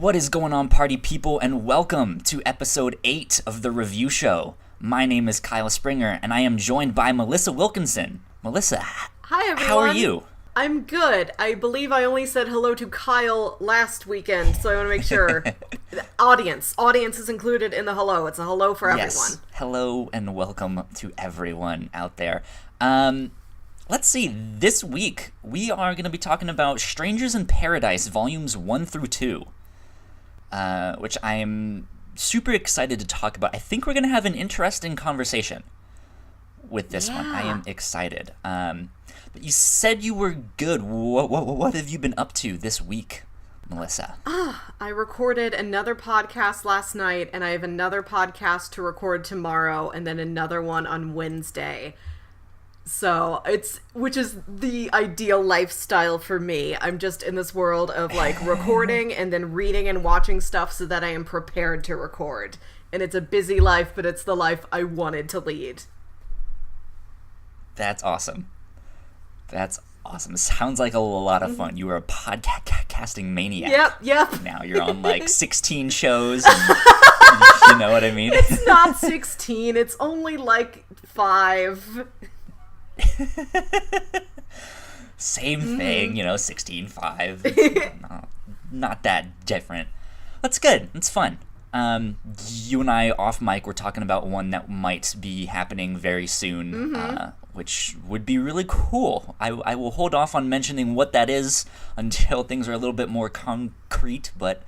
What is going on, party people, and welcome to episode 8 of the Review Show. My name is Kyle Springer, and I am joined by Melissa Wilkinson. Melissa, hi everyone. How are you? I'm good. I believe I only said hello to Kyle last weekend, so I want to make sure. Audience is included in the hello. It's a hello for everyone. Yes, hello and welcome to everyone out there. Let's see, this week we are going to be talking about Strangers in Paradise, volumes 1 through 2. Which I am super excited to talk about. I think we're going to have an interesting conversation with this one. I am excited. But you said you were good. What have you been up to this week, Melissa? I recorded another podcast last night, and I have another podcast to record tomorrow, and then another one on Wednesday. So which is the ideal lifestyle for me. I'm just in this world of like recording and then reading and watching stuff so that I am prepared to record. And it's a busy life, but it's the life I wanted to lead. That's awesome. It sounds like a lot of fun. You were a podcasting maniac. Yep. Now you're on like 16 shows. And, you know what I mean? It's not 16. It's only like 5. Same thing, 16.5. Not that different. That's good. It's fun. You and I off mic were talking about one that might be happening very soon, which would be really cool. I will hold off on mentioning what that is until things are a little bit more concrete, but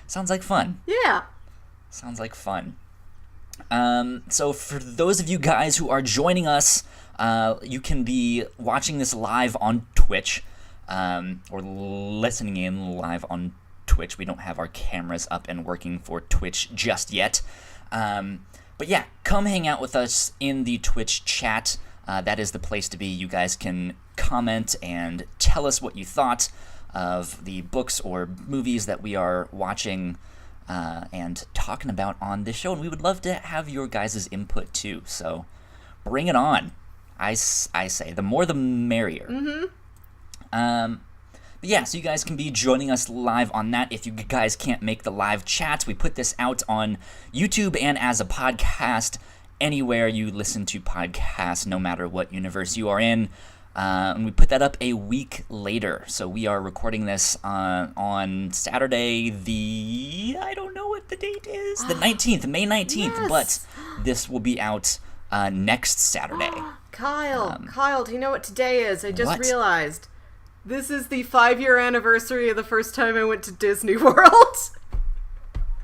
sounds like fun. Yeah. Sounds like fun. So for those of you guys who are joining us, you can be watching this live on Twitch, or listening in live on Twitch. We don't have our cameras up and working for Twitch just yet. But yeah, come hang out with us in the Twitch chat. That is the place to be. You guys can comment and tell us what you thought of the books or movies that we are watching and talking about on this show. And we would love to have your guys' input too. So bring it on. I say, the more the merrier. But yeah, so you guys can be joining us live on that. If you guys can't make the live chats, we put this out on YouTube and as a podcast anywhere you listen to podcasts, no matter what universe you are in. And we put that up a week later. So we are recording this on Saturday, I don't know what the date is, the 19th, May 19th, Yes. but this will be out next Saturday. Kyle, do you know what today is? I just What? realized. This is the 5-year anniversary of the first time I went to Disney World.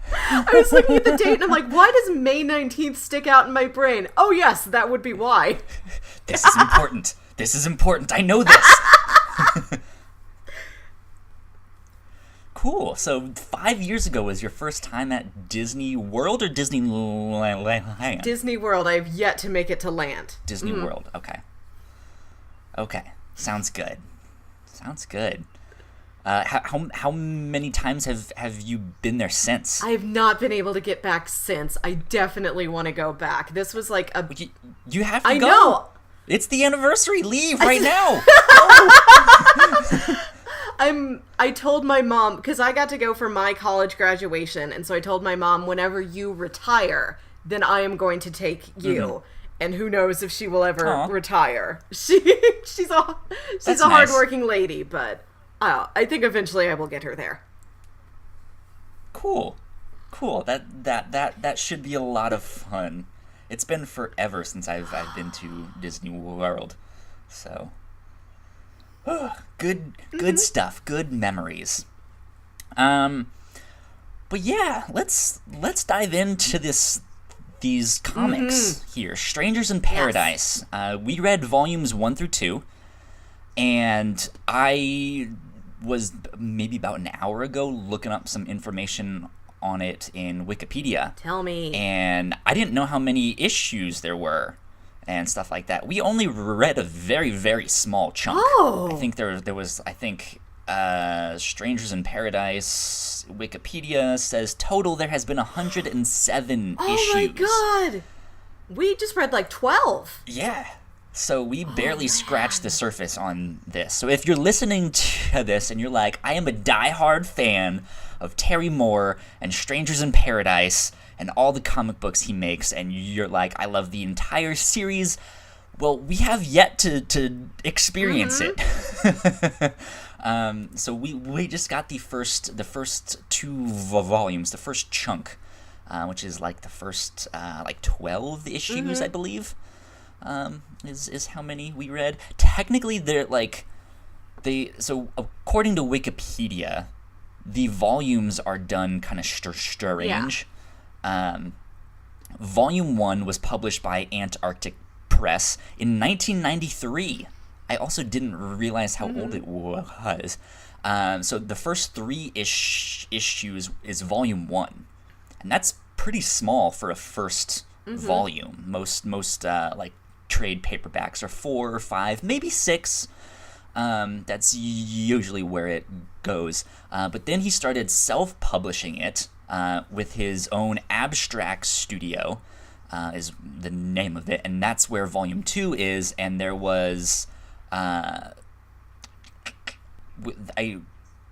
I was looking at the date and I'm like, why does May 19th stick out in my brain? Oh yes, that would be why. This is important. I know this. Cool. So 5 years ago was your first time at Disney World or Disneyland? Disney World, I have yet to make it to land. Disney World. Okay. Sounds good. How many times have you been there since? I have not been able to get back since. I definitely want to go back. This was like a... You have to I go. know. It's the anniversary. Leave right now. I told my mom, because I got to go for my college graduation, and so I told my mom, whenever you retire, then I am going to take you. And who knows if she will ever retire. She's a hardworking lady, but I think eventually I will get her there. Cool. That should be a lot of fun. It's been forever since I've been to Disney World, so good stuff, good memories. But yeah, let's dive into these comics here. Strangers in Paradise. Yes. We read volumes 1 through 2, and I was maybe about an hour ago looking up some information on it in Wikipedia. Tell me. And I didn't know how many issues there were and stuff like that. We only read a very, very small chunk. Oh. I think there was Strangers in Paradise, Wikipedia says total there has been 107 issues. Oh my god! We just read like 12. Yeah. So we barely scratched the surface on this. So if you're listening to this and you're like, I am a diehard fan of Terry Moore and Strangers in Paradise and all the comic books he makes, and you're like, I love the entire series, well, we have yet to experience it. So we just got the first two volumes, the first chunk, which is like the first 12 issues, I believe. Is how many we read. Technically, so according to Wikipedia, the volumes are done kind of strange. Volume 1 was published by Antarctic Press in 1993. I also didn't realize how old it was. So the first 3 issues is Volume 1, and that's pretty small for a first volume. Most trade paperbacks are 4 or 5, maybe 6. That's usually where it goes. But then he started self-publishing it with his own Abstract Studio, is the name of it, and that's where Volume 2 is. And there was, I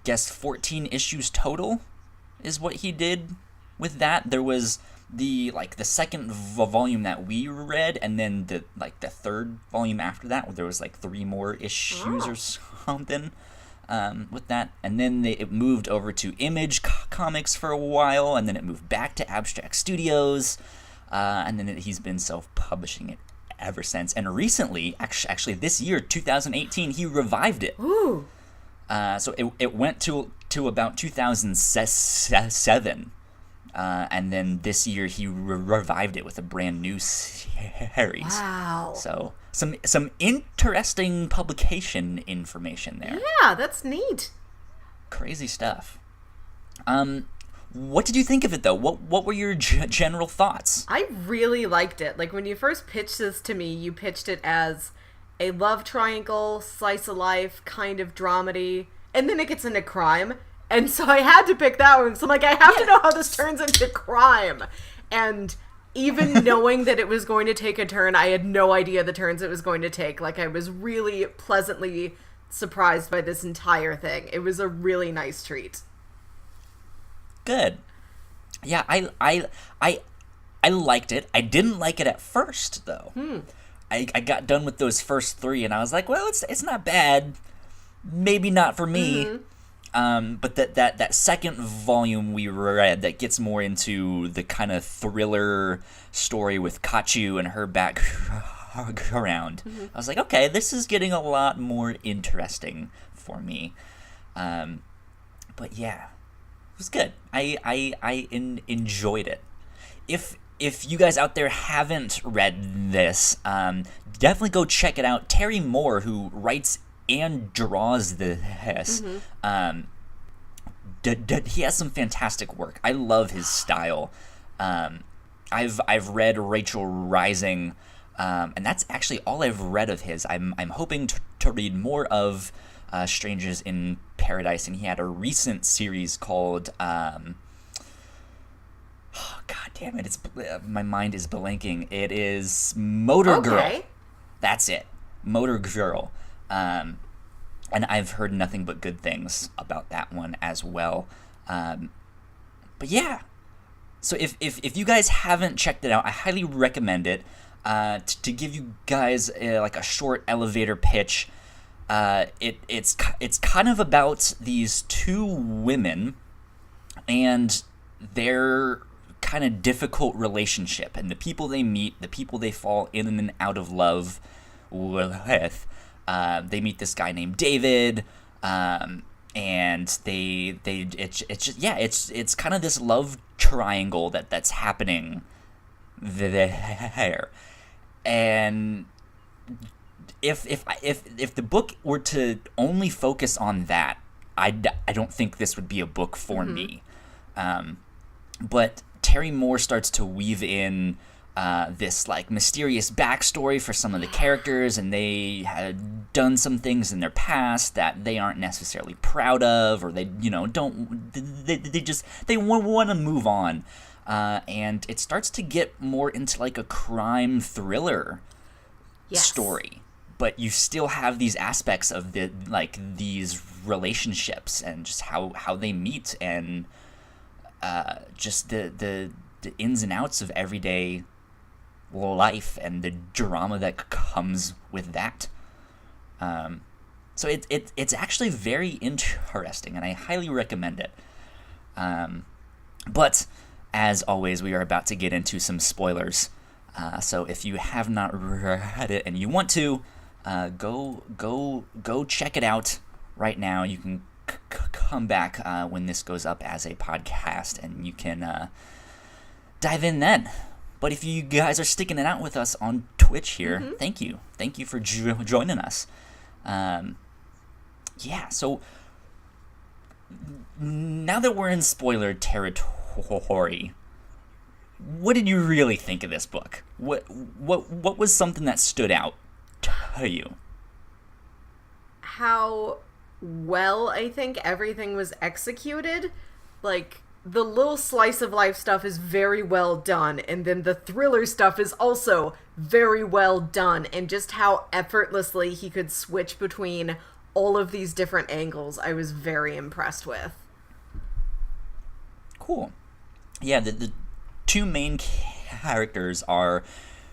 guess, 14 issues total is what he did with that. There was the second volume that we read, and then the third volume after that, where there was 3 more issues or something with that, and then it moved over to Image Comics for a while, and then it moved back to Abstract Studios, and then he's been self-publishing it ever since. And recently, actually this year, 2018, he revived it. Ooh. So it went to about 2007. And then this year he revived it with a brand new series. Wow. So some interesting publication information there. Yeah, that's neat. Crazy stuff. What did you think of it, though? What were your general thoughts? I really liked it. When you first pitched this to me, you pitched it as a love triangle, slice of life, kind of dramedy, and then it gets into crime. And so I had to pick that one. So I'm like, I have to know how this turns into crime. And even knowing that it was going to take a turn, I had no idea the turns it was going to take. I was really pleasantly surprised by this entire thing. It was a really nice treat. Good. Yeah, I liked it. I didn't like it at first, though. I got done with those first 3, and I was like, well, it's not bad. Maybe not for me. But that second volume we read that gets more into the kind of thriller story with Kachu and her background, I was like, okay, this is getting a lot more interesting for me. But yeah, it was good. I enjoyed it. If you guys out there haven't read this, definitely go check it out. Terry Moore, who writes and draws this, he has some fantastic work. I love his style. I've read Rachel Rising, and that's actually all I've read of his. I'm hoping to read more of Strangers in Paradise, and he had a recent series called God damn it! My mind is blanking. It is Motor Girl. That's it, Motor Girl. And I've heard nothing but good things about that one as well. But yeah, so if you guys haven't checked it out, I highly recommend it. To give you guys a short elevator pitch, it's kind of about these 2 women and their kind of difficult relationship, and the people they meet, the people they fall in and out of love with. They meet this guy named David, and it's kind of this love triangle that's happening there. And if the book were to only focus on that, I don't think this would be a book for me. But Terry Moore starts to weave in this mysterious backstory for some of the characters, and they had done some things in their past that they aren't necessarily proud of, or they want to move on, and it starts to get more into a crime thriller Yes. story, but you still have these aspects of these relationships and just how they meet, and just the ins and outs of everyday life and the drama that comes with that. So it's actually very interesting, and I highly recommend it. But as always, we are about to get into some spoilers. So if you have not read it and you want to, go check it out right now. You can come back when this goes up as a podcast, and you can dive in then. But if you guys are sticking it out with us on Twitch here, thank you for joining us. So now that we're in spoiler territory, what did you really think of this book? What was something that stood out to you? How well I think everything was executed. Like, the little slice of life stuff is very well done, and then the thriller stuff is also very well done, and just how effortlessly he could switch between all of these different angles, I was very impressed with. Cool. Yeah, the two main characters are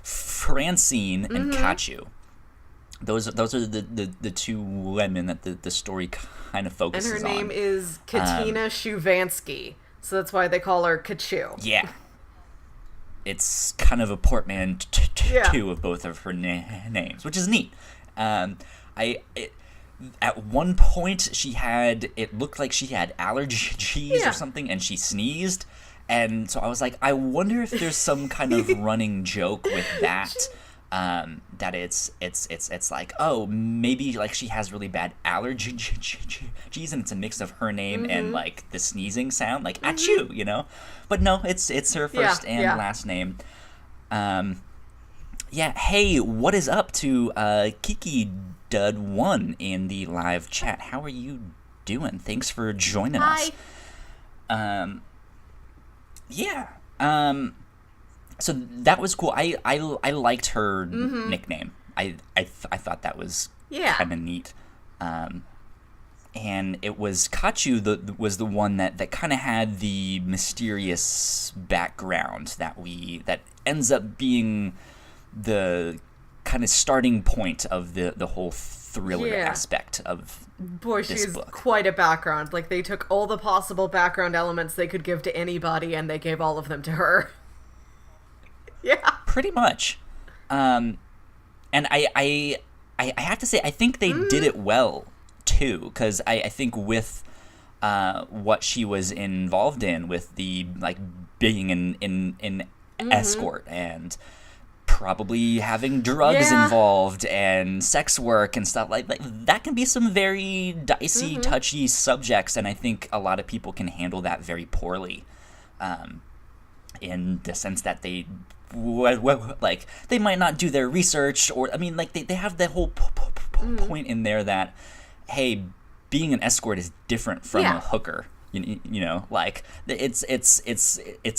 Francine and Kachu. Those are the two women that the story kind of focuses on. And her name is Katina Shuvansky, so that's why they call her Kachu. Yeah. It's kind of a portmanteau of both of her names, which is neat. At one point, it looked like she had allergies or something, and she sneezed. And so I was like, I wonder if there's some kind of running joke with that. That it's like, oh, maybe like she has really bad allergies, and it's a mix of her name and like the sneezing sound, like achoo, you know. But no, it's her first and last name. Hey, what is up to Kiki Dud1 in the live chat? How are you doing? Thanks for joining us. So that was cool. I liked her nickname. I thought that was kind of neat. And it was Kachu was the one that kind of had the mysterious background that ends up being the kind of starting point of the whole thriller aspect of this book. Quite a background. Like, they took all the possible background elements they could give to anybody, and they gave all of them to her. Pretty much. And I have to say, I think they did it well too, because I think with what she was involved in, with the like being an escort and probably having drugs involved and sex work and stuff like that can be some very dicey, touchy subjects, and I think a lot of people can handle that very poorly, in the sense that they might not do their research, or I mean, like they have that whole point in there that, hey, being an escort is different from a hooker. You know, like it's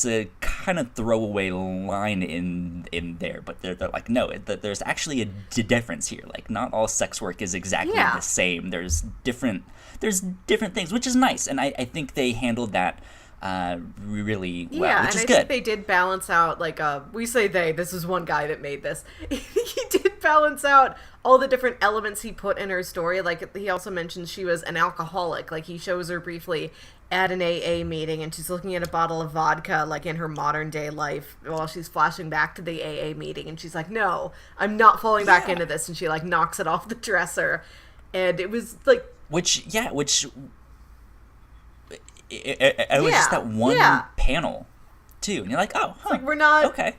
a kind of throwaway line in there, but they're like, no, there's actually a difference here. Like, not all sex work is exactly the same. There's different things, which is nice, and I think they handled that really well, which is good. I think they did balance out, like, we say they, this is one guy that made this. He did balance out all the different elements he put in her story. Like, he also mentions she was an alcoholic. Like, he shows her briefly at an AA meeting, and she's looking at a bottle of vodka, like, in her modern day life, while she's flashing back to the AA meeting, and she's like, no, I'm not falling back into this, and she, like, knocks it off the dresser, and it was, like... It was just that one panel, too, and you're like, oh, huh, like, we're not... Okay.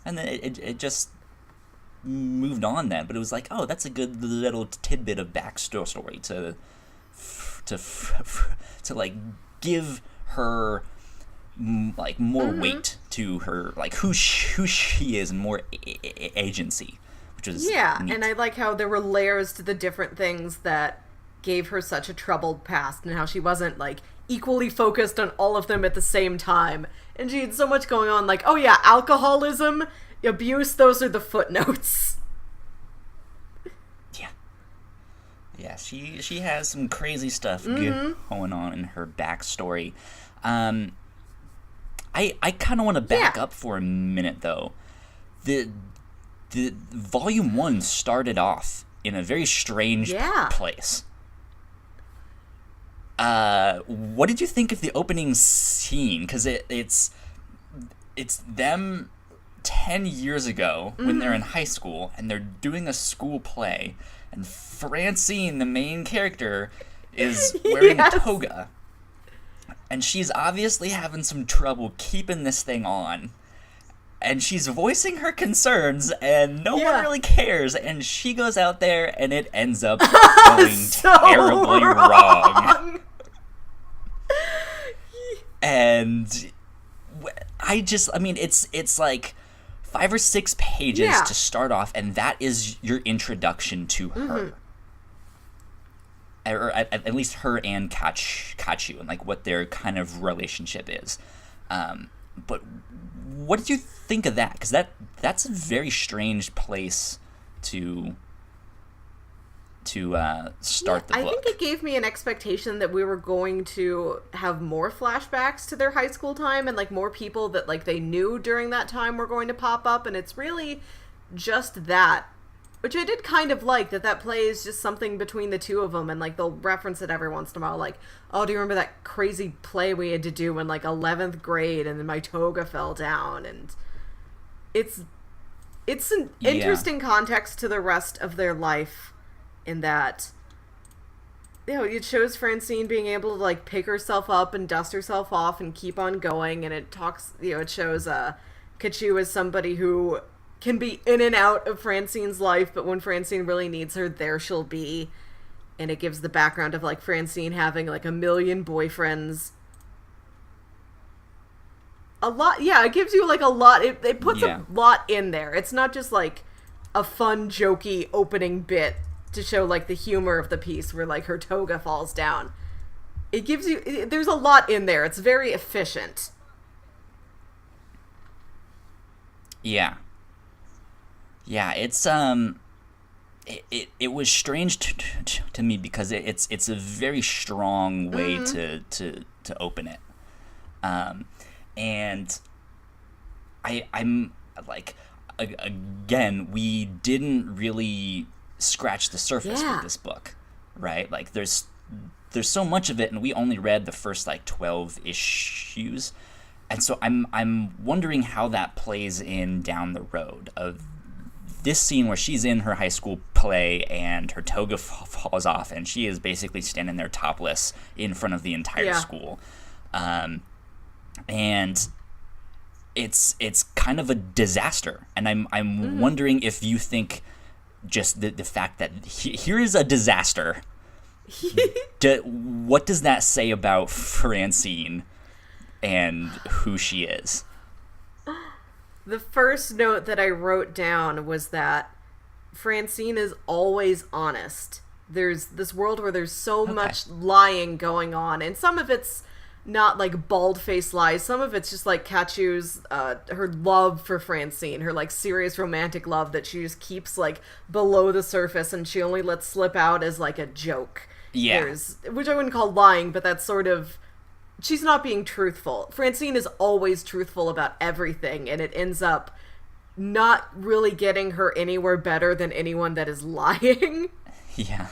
And then it just moved on then, but it was like, oh, that's a good little tidbit of backstory to like, give her like more weight to her, like who she is, and more agency, which is neat. And I like how there were layers to the different things that gave her such a troubled past, and how she wasn't like equally focused on all of them at the same time, and she had so much going on. Like, oh yeah, alcoholism, abuse, those are the footnotes. Yeah, she has some crazy stuff going on in her backstory. I kind of want to back up for a minute though. The volume 1 started off in a very strange place. What did you think of the opening scene? Because it's them 10 years ago when they're in high school and they're doing a school play, and Francine, the main character, is wearing a toga, and she's obviously having some trouble keeping this thing on, and she's voicing her concerns, and no one really cares, and she goes out there and it ends up going so terribly wrong. And I mean, it's like 5 or 6 pages to start off, and that is your introduction to her. Or at least her and Kachu, and like what their kind of relationship is. But what did you think of that? Because that's a very strange place to start the book. I think it gave me an expectation that we were going to have more flashbacks to their high school time, and like more people that like they knew during that time were going to pop up, and it's really just that, which I did kind of like, that play is just something between the two of them, and like they'll reference it every once in a while, like, oh, do you remember that crazy play we had to do in like 11th grade, and then my toga fell down, and it's an interesting context to the rest of their life. In that, you know, it shows Francine being able to like pick herself up and dust herself off and keep on going, and it talks, you know, it shows Kachu as somebody who can be in and out of Francine's life, but when Francine really needs her, there she'll be. And it gives the background of like Francine having like 1 million boyfriends. A lot, it gives you like a lot. It puts a lot in there. It's not just like a fun, jokey opening bit to show like the humor of the piece where like her toga falls down. It gives you, there's a lot in there. It's very efficient. Yeah, it's it was strange to me because it's a very strong way to open it. And I'm like, again, we didn't really scratch the surface with this book, right? Like there's so much of it, and we only read the first like 12 issues, and so I'm wondering how that plays in down the road of this scene where she's in her high school play and her toga falls off, and she is basically standing there topless in front of the entire school, and it's kind of a disaster, and I'm wondering if you think just the fact that here is a disaster. What does that say about Francine and who she is? The first note that I wrote down was that Francine is always honest. There's this world where there's so much lying going on, and some of it's not like bald-faced lies. Some of it's just like Kachu's, her love for Francine, her like serious romantic love that she just keeps like below the surface, and she only lets slip out as like a joke. Which I wouldn't call lying, but that's sort of, she's not being truthful. Francine is always truthful about everything, and it ends up not really getting her anywhere better than anyone that is lying. Yeah.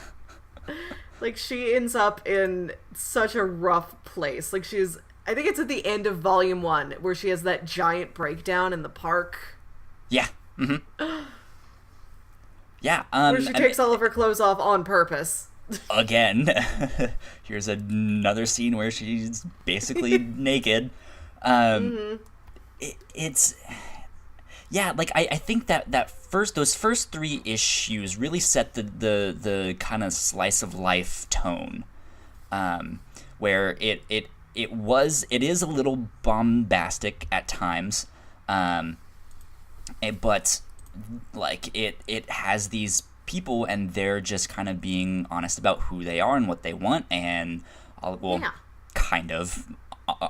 Like, she ends up in such a rough place. Like, I think it's at the end of volume 1 where she has that giant breakdown in the park. Yeah. Yeah. Where she takes all of her clothes off on purpose. Again. Here's another scene where she's basically naked. It's... Yeah, like I think that those first 3 issues really set the kind of slice of life tone, where it is a little bombastic at times, but like it has these people, and they're just kind of being honest about who they are and what they want, and kind of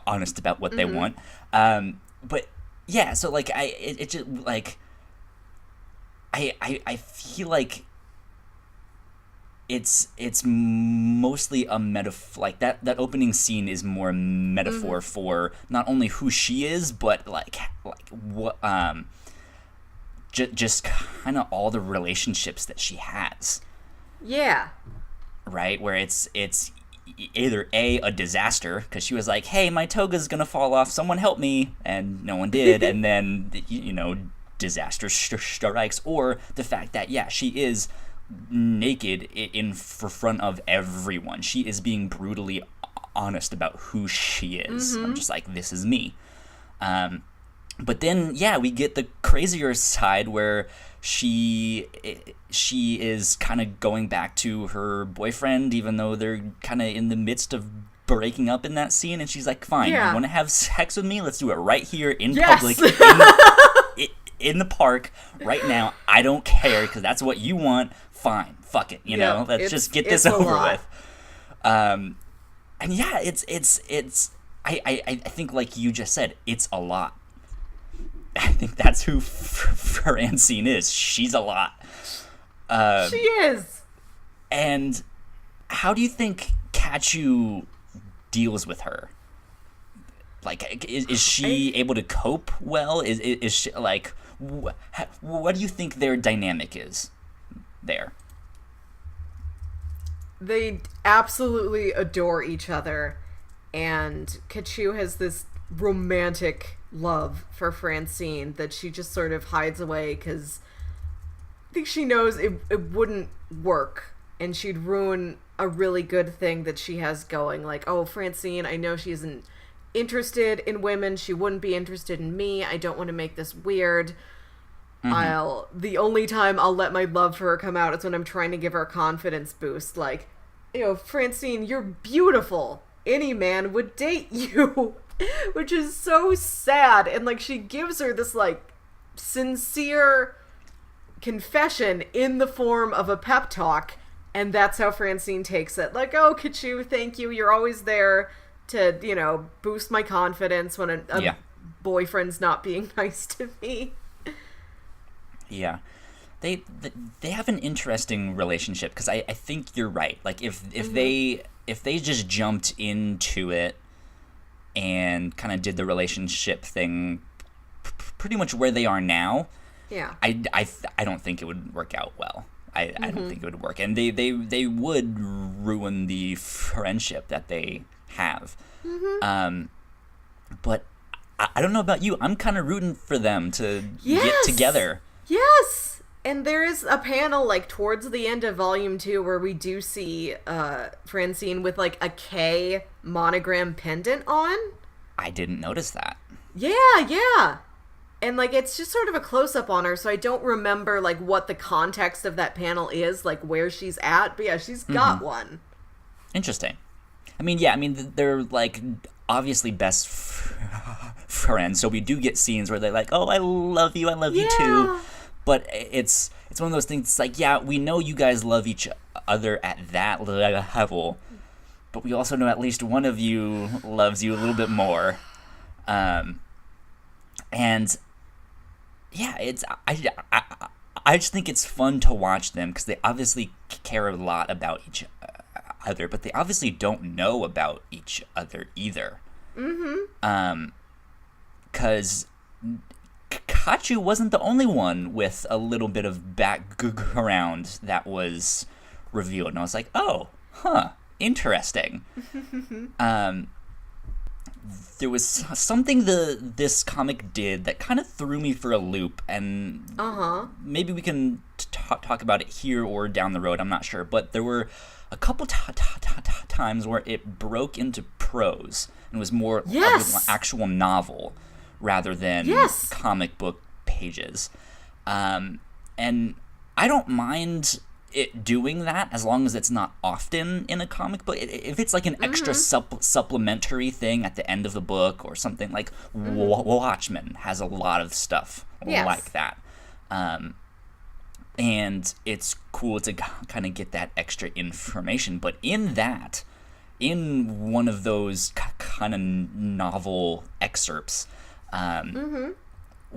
honest about what they want, but. Yeah, so like it just like I feel like it's mostly a metaphor. Like that opening scene is more metaphor for not only who she is, but like what just kind of all the relationships that she has. Yeah. Right, where it's either a disaster because she was like, hey, my toga's gonna fall off, someone help me, and no one did, and then disaster strikes, or the fact that she is naked in front of everyone. She is being brutally honest about who she is. I'm just like, this is me. But then we get the crazier side where she is kind of going back to her boyfriend, even though they're kind of in the midst of breaking up in that scene, and she's like, fine, you want to have sex with me? Let's do it right here in public, in the park, right now. I don't care, because that's what you want. Fine, fuck it, know? Let's just get this over with. And it's I think, like you just said, it's a lot. I think that's who Francine is. She's a lot. She is. And how do you think Kachu deals with her? Like, is she able to cope well? Is she, like, what do you think their dynamic is there? They absolutely adore each other, and Kachu has this romantic love for Francine that she just sort of hides away because I think she knows it wouldn't work, and she'd ruin a really good thing that she has going. Like, oh, Francine, I know she isn't interested in women. She wouldn't be interested in me. I don't want to make this weird. The only time I'll let my love for her come out is when I'm trying to give her a confidence boost. Like, Francine, you're beautiful. Any man would date you. Which is so sad. And, like, she gives her this, like, sincere confession in the form of a pep talk. And that's how Francine takes it. Like, oh, Kachu, thank you. You're always there to, boost my confidence when a boyfriend's not being nice to me. Yeah. They have an interesting relationship, because I think you're right. Like, if they just jumped into it and kind of did the relationship thing pretty much where they are now, I don't think it would work out well. I don't think it would work, and they would ruin the friendship that they have. But I don't know about you. I'm kind of rooting for them to get together. Yes, and there is a panel, like, towards the end of Volume 2 where we do see Francine with, like, a K monogram pendant on. I didn't notice that. Yeah. And, like, it's just sort of a close-up on her, so I don't remember, like, what the context of that panel is, like, where she's at. But, yeah, she's got one. Interesting. I mean, they're, like, obviously best friends, so we do get scenes where they're like, oh, I love you too. But it's one of those things, it's like, we know you guys love each other at that level, but we also know at least one of you loves you a little bit more. And it's I just think it's fun to watch them, because they obviously care a lot about each other, but they obviously don't know about each other either. Because Kachu wasn't the only one with a little bit of background that was revealed, and I was like, oh, interesting. There was something this comic did that kind of threw me for a loop, and maybe we can talk about it here or down the road, I'm not sure, but there were a couple times where it broke into prose and was more of an actual novel rather than comic book pages. And I don't mind it doing that as long as it's not often in a comic book. If it's like an extra supplementary thing at the end of the book or something, like Watchmen has a lot of stuff like that. And it's cool to kind of get that extra information. But in one of those kind of novel excerpts,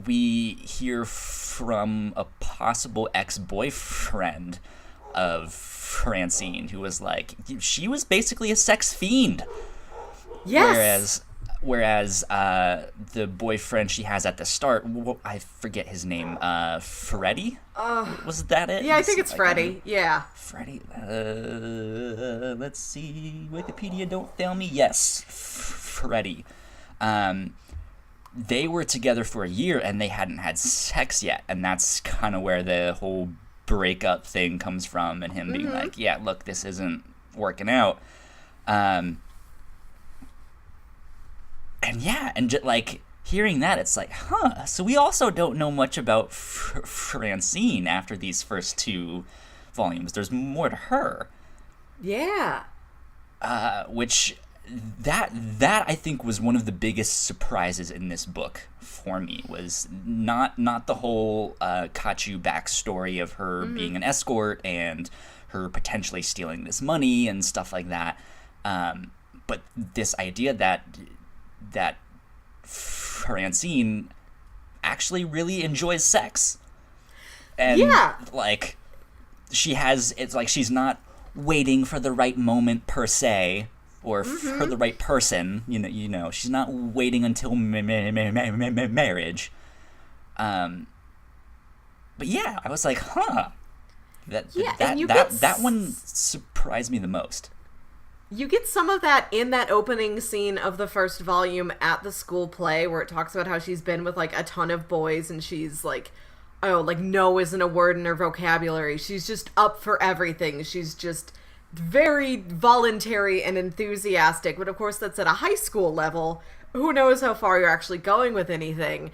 we hear from a possible ex-boyfriend of Francine, who was like, she was basically a sex fiend. Yes. Whereas the boyfriend she has at the start, I forget his name, Freddie? Was that it? Yeah, I think it's Freddie. Yeah. Freddie. Let's see. Wikipedia, don't fail me. Yes, Freddie. They were together for a year and they hadn't had sex yet, and that's kind of where the whole breakup thing comes from, and him being like, yeah, look, this isn't working out. And yeah, and just like hearing that, it's like, huh, so we also don't know much about Francine after these first 2 volumes. There's more to her. Yeah. Which that I think was one of the biggest surprises in this book for me, was not the whole Kachu backstory of her being an escort and her potentially stealing this money and stuff like that, but this idea that Francine actually really enjoys sex, and like it's like she's not waiting for the right moment per se, or for the right person, you know, she's not waiting until marriage. But yeah, I was like, huh, that one surprised me the most. You get some of that in that opening scene of the first volume at the school play, where it talks about how she's been with like a ton of boys, and she's like, oh, like no isn't a word in her vocabulary. She's just up for everything. She's just very voluntary and enthusiastic. But of course, that's at a high school level. Who knows how far you're actually going with anything.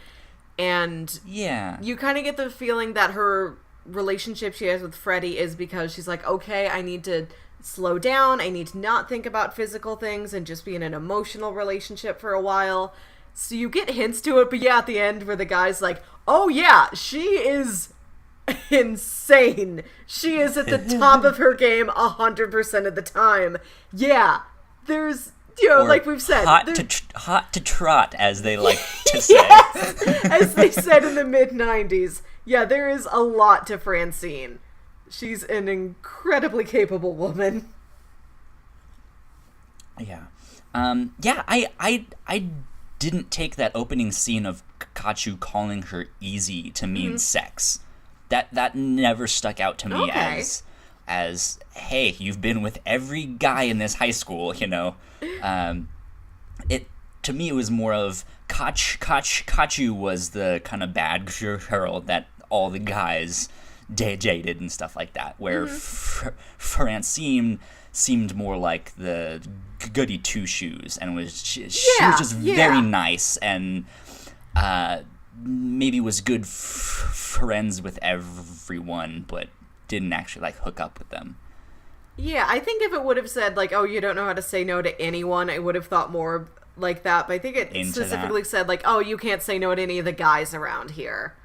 And yeah, you kind of get the feeling that her relationship she has with Freddie is because she's like, okay, I need to slow down. I need to not think about physical things and just be in an emotional relationship for a while. So you get hints to it, but yeah, at the end where the guy's like, oh yeah, she is insane. She is at the top of her game 100% of the time. Yeah, there's, you know, or like we've said, hot to trot, as they like to say. Yes, as they said in the mid-90s. Yeah, there is a lot to Francine. She's an incredibly capable woman. Yeah. I didn't take that opening scene of Kachu calling her easy to mean sex. That never stuck out to me as hey, you've been with every guy in this high school, you know. It to me, it was more of Kachu was the kind of bad girl that all the guys dated and stuff like that, where Francine seemed more like the goody two-shoes, and she was just very nice, and maybe was good friends with everyone, but didn't actually like hook up with them. Yeah, I think if it would have said like, oh, you don't know how to say no to anyone, I would have thought more like that, but I think it specifically said like, oh, you can't say no to any of the guys around here.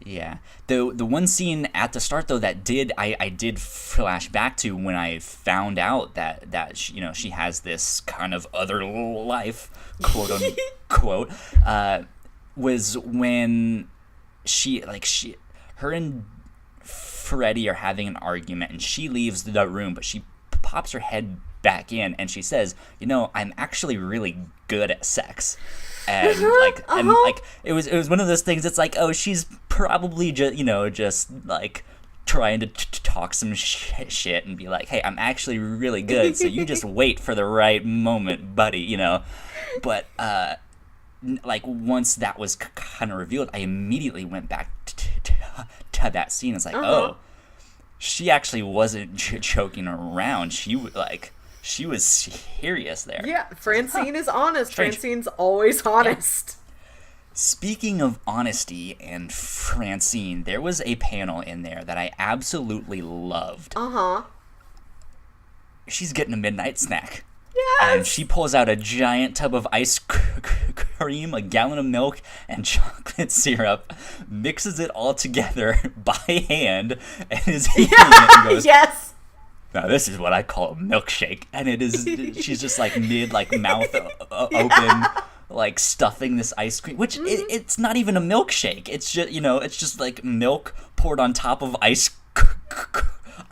Yeah. The one scene at the start, though, that I did flash back to when I found out that she, you know, she has this kind of other life, quote unquote, was when her and Freddie are having an argument, and she leaves the room, but she pops her head back in, and she says, you know, I'm actually really good at sex. And it was one of those things. It's like, oh, she's probably just like trying to talk some shit and be like, hey, I'm actually really good, so you just wait for the right moment, buddy, you know. But like once that was kind of revealed, I immediately went back to that scene. It's like, oh, she actually wasn't joking around. She was serious there. Yeah, Francine is honest. Strange. Francine's always honest. Yeah. Speaking of honesty and Francine, there was a panel in there that I absolutely loved. She's getting a midnight snack. Yes! And she pulls out a giant tub of ice cream, a gallon of milk, and chocolate syrup, mixes it all together by hand, and is eating it and goes, yes! Now this is what I call a milkshake. And it is, she's just like mouth open, like stuffing this ice cream, which it's not even a milkshake. It's just, you know, it's just like milk poured on top of ice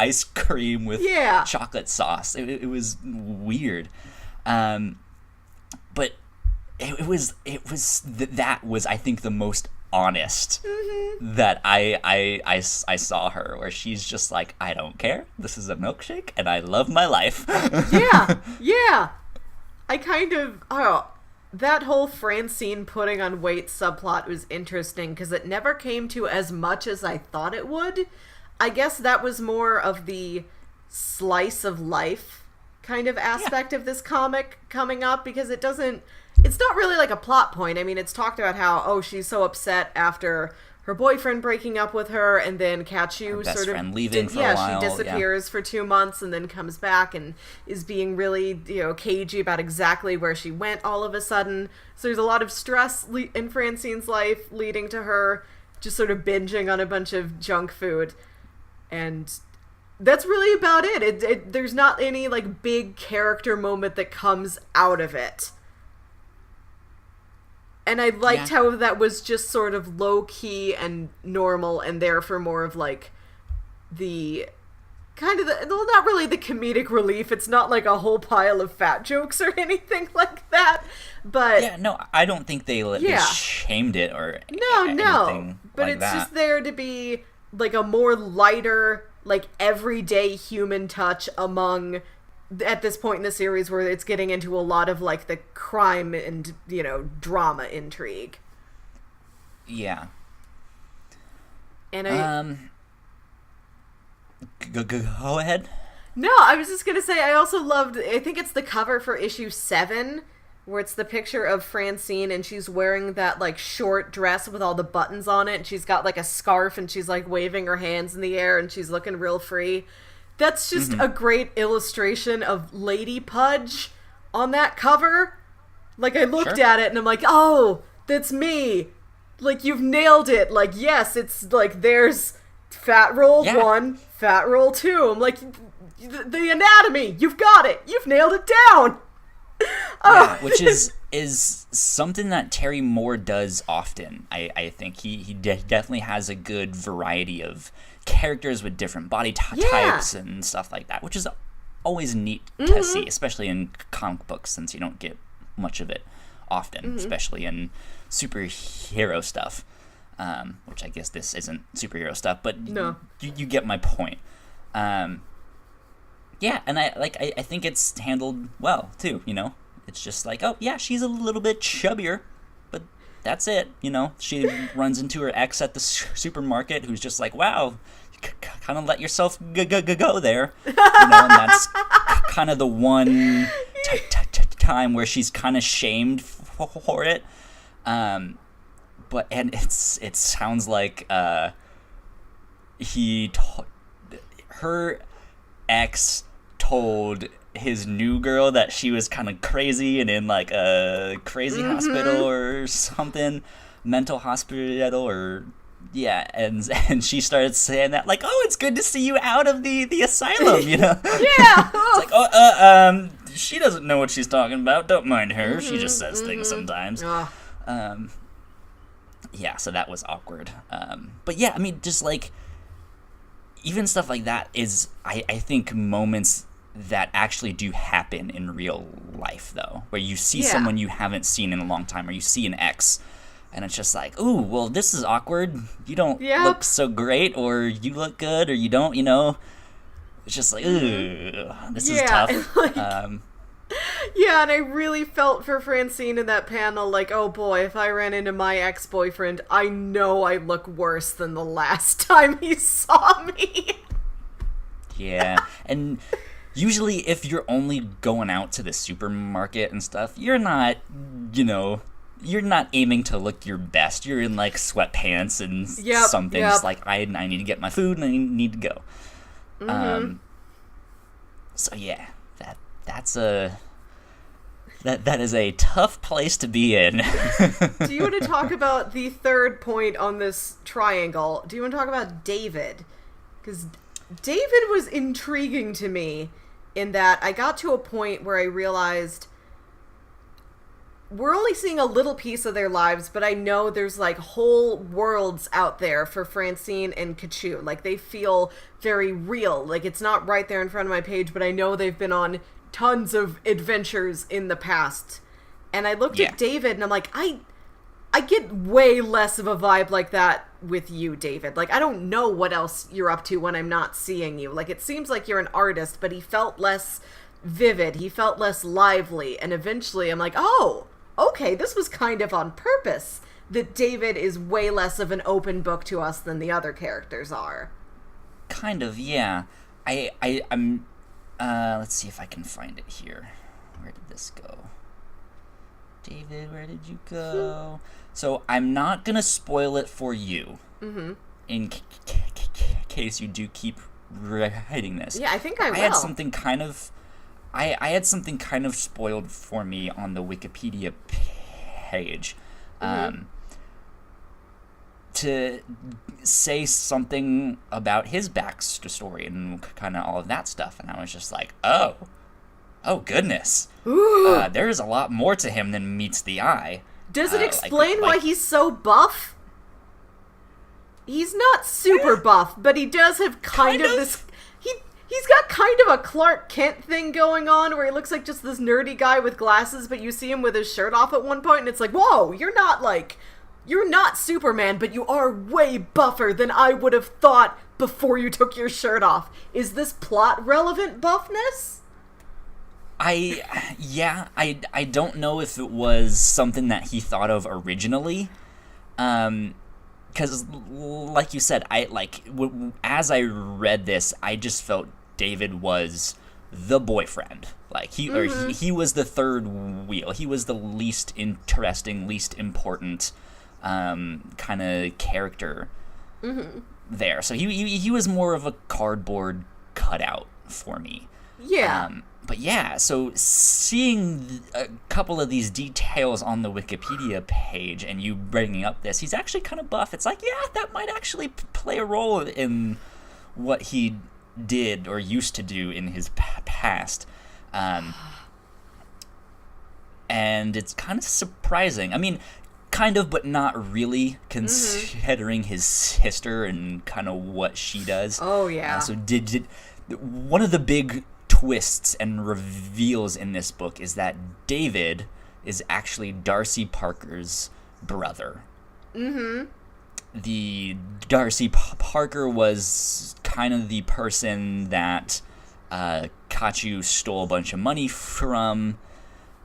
ice cream with Yeah. chocolate sauce. It was weird. But it was that was, I think, the most honest that I saw her, where she's just like, I don't care. This is a milkshake, and I love my life. Yeah. I kind of, that whole Francine putting on weight subplot was interesting because it never came to as much as I thought it would. I guess that was more of the slice of life kind of aspect of this comic coming up, because it's not really like a plot point. I mean, it's talked about how, she's so upset after her boyfriend breaking up with her, and then Kachu best sort of friend leaving for a while. she disappears for 2 months and then comes back and is being really, cagey about exactly where she went all of a sudden. So there's a lot of stress in Francine's life leading to her just sort of binging on a bunch of junk food. And that's really about it. There's not any, like, big character moment that comes out of it. And I liked how that was just sort of low-key and normal, and there for more of, like, the kind of not really the comedic relief. It's not like a whole pile of fat jokes or anything like that. But yeah, no, I don't think they shamed it or no. But like it's that. just there to be, like, a more lighter, like, everyday human touch among, at this point in the series where it's getting into a lot of, like, the crime and, drama intrigue. Yeah. And go ahead. No, I was just gonna say, I also loved, I think it's the cover for issue 7, where it's the picture of Francine, and she's wearing that, like, short dress with all the buttons on it, and she's got, like, a scarf, and she's, like, waving her hands in the air, and she's looking real free. That's just a great illustration of Lady Pudge on that cover. Like, I looked at it, and I'm like, oh, that's me. Like, you've nailed it. Like, yes, it's, like, there's fat roll 1, fat roll 2. I'm like, the anatomy, you've got it. You've nailed it down. Which is something that Terry Moore does often. I think he definitely has a good variety of characters with different body types and stuff like that, which is always neat to see, especially in comic books, since you don't get much of it often, especially in superhero stuff, which I guess this isn't superhero stuff, but no. you get my point. And I think it's handled well too. It's just like, oh yeah, she's a little bit chubbier, but that's it. She runs into her ex at the supermarket, who's just like, wow, you kind of let yourself go there, and that's kind of the one time where she's kind of shamed for it. But it sounds like her ex told his new girl that she was kind of crazy and in, like, a crazy hospital or something, mental hospital, or and she started saying that, like, oh, it's good to see you out of the asylum, It's like, she doesn't know what she's talking about, don't mind her, she just says things sometimes. So that was awkward. But yeah, I mean, just, like, even stuff like that is, I think, moments that actually do happen in real life, though, where you see someone you haven't seen in a long time, or you see an ex, and it's just like, ooh, well, this is awkward. You don't look so great, or you look good, or you don't, It's just like, ooh, this is tough. And, and I really felt for Francine in that panel, like, oh boy, if I ran into my ex-boyfriend, I know I look worse than the last time he saw me. Yeah, and usually if you're only going out to the supermarket and stuff, you're not, you're not aiming to look your best. You're in, like, sweatpants and something. Just like, I need to get my food and I need to go. So yeah, that's that is a tough place to be in. Do you want to talk about the third point on this triangle? Do you want to talk about David? Because David was intriguing to me in that I got to a point where I realized we're only seeing a little piece of their lives, but I know there's like whole worlds out there for Francine and Kachu. Like they feel very real. Like it's not right there in front of my page, but I know they've been on tons of adventures in the past. And I looked at David and I'm like, I get way less of a vibe like that with you, David. Like, I don't know what else you're up to when I'm not seeing you. Like, it seems like you're an artist, but he felt less vivid. He felt less lively. And eventually I'm like, oh, okay, this was kind of on purpose that David is way less of an open book to us than the other characters are. Kind of, yeah. I'm, let's see if I can find it here. Where did this go? David, where did you go? So I'm not gonna spoil it for you, in case you do keep writing this. Yeah, I think I will. I had something kind of, I had something kind of spoiled for me on the Wikipedia page, to say something about his backstory and kind of all of that stuff, and I was just like, oh goodness. There's a lot more to him than meets the eye. Does it explain why he's so buff? He's not super buff, but he does have kind of this... He's got kind of a Clark Kent thing going on where he looks like just this nerdy guy with glasses, but you see him with his shirt off at one point, and it's like, whoa, you're not Superman, but you are way buffer than I would have thought before you took your shirt off. Is this plot relevant buffness? I don't know if it was something that he thought of originally, because like you said, as I read this, I just felt David was the boyfriend. Like he was the third wheel. He was the least interesting, least important kind of character there. So he was more of a cardboard cutout for me. Yeah. But yeah, so seeing a couple of these details on the Wikipedia page and you bringing up this, he's actually kind of buff. It's like, yeah, that might actually play a role in what he did or used to do in his past. And it's kind of surprising. I mean, kind of, but not really, considering his sister and kind of what she does. Oh, yeah. So did one of the big twists and reveals in this book is that David is actually Darcy Parker's brother. The Darcy Parker was kind of the person that Kachu stole a bunch of money from,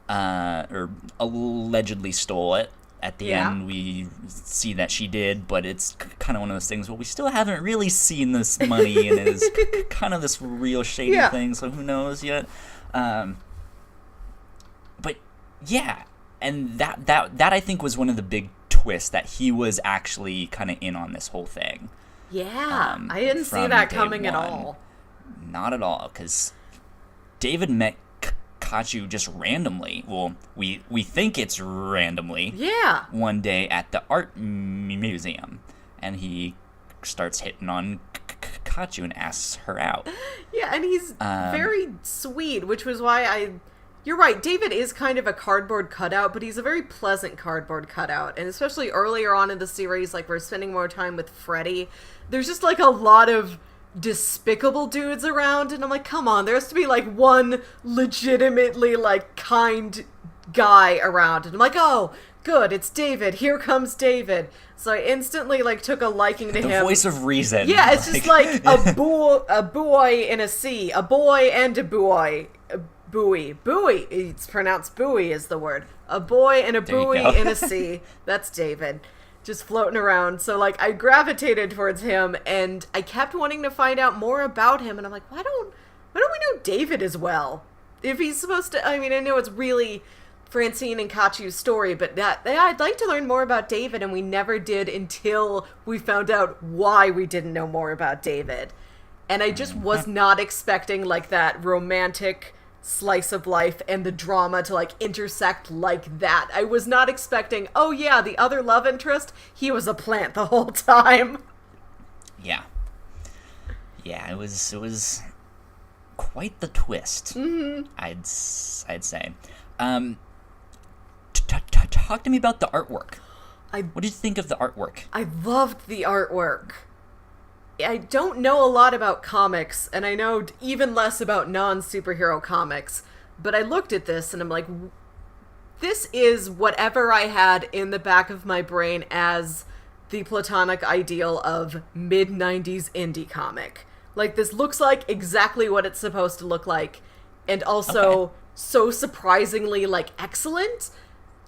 or allegedly stole it. At the end, we see that she did, but it's kind of one of those things where we still haven't really seen this money, and it is kind of this real shady thing, so who knows yet. But yeah, and that I think was one of the big twists, that he was actually kind of in on this whole thing. Yeah, I didn't see that coming at all. Not at all, because David met Kachu just randomly. Well, we think it's randomly. Yeah. One day at the art museum, and he starts hitting on Kachu and asks her out. Yeah, and he's very sweet, which was why you're right, David is kind of a cardboard cutout, but he's a very pleasant cardboard cutout. And especially earlier on in the series, like we're spending more time with Freddy, there's just like a lot of despicable dudes around, and I'm like, come on, there has to be like one legitimately like kind guy around, and I'm like, oh good, it's David, here comes David. So I instantly like took a liking to him. The voice of reason. Yeah, it's just like a boy in a sea, a boy and a boy. Buoy. It's pronounced buoy is the word. A boy and a buoy in a sea. That's David. Just floating around. So, like, I gravitated towards him, and I kept wanting to find out more about him, and I'm like, why don't we know David as well? If he's supposed to, I mean, I know it's really Francine and Kachu's story, but I'd like to learn more about David, and we never did until we found out why we didn't know more about David. And I just was not expecting, like, that romantic slice of life and the drama to like intersect like that. I was not expecting, oh yeah, the other love interest, he was a plant the whole time. Yeah, it was quite the twist. I'd say. talk to me about the artwork. I What did you think of the artwork? I loved the artwork. I don't know a lot about comics, and I know even less about non-superhero comics, but I looked at this and I'm like, this is whatever I had in the back of my brain as the platonic ideal of mid-90s indie comic. Like, this looks like exactly what it's supposed to look like, and also so surprisingly, like, excellent.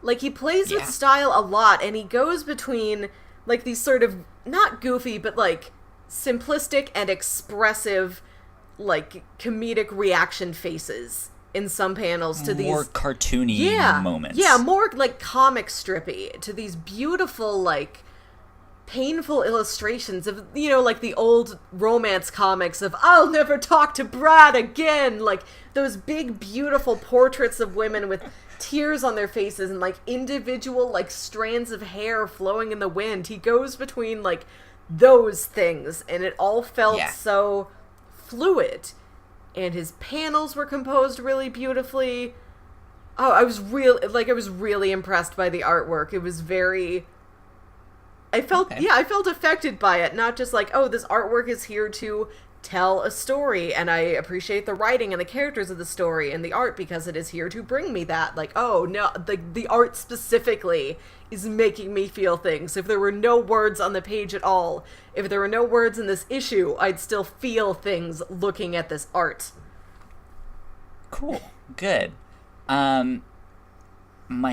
Like, he plays with style a lot, and he goes between, like, these sort of, not goofy, but, like, simplistic and expressive, like, comedic reaction faces in some panels to more these... cartoony moments. Yeah, more, like, comic strippy, to these beautiful, like, painful illustrations of, you know, like the old romance comics of I'll never talk to Brad again, like those big beautiful portraits of women with tears on their faces and like individual like strands of hair flowing in the wind. He goes between like those things, and it all felt so fluid, and his panels were composed really beautifully. Oh, I was really impressed by the artwork. It was very... I felt affected by it. Not just like, oh, this artwork is here to tell a story, and I appreciate the writing and the characters of the story and the art because it is here to bring me that. Like, oh, no, the art specifically is making me feel things. If there were no words on the page at all, if there were no words in this issue, I'd still feel things looking at this art. Cool. Good. My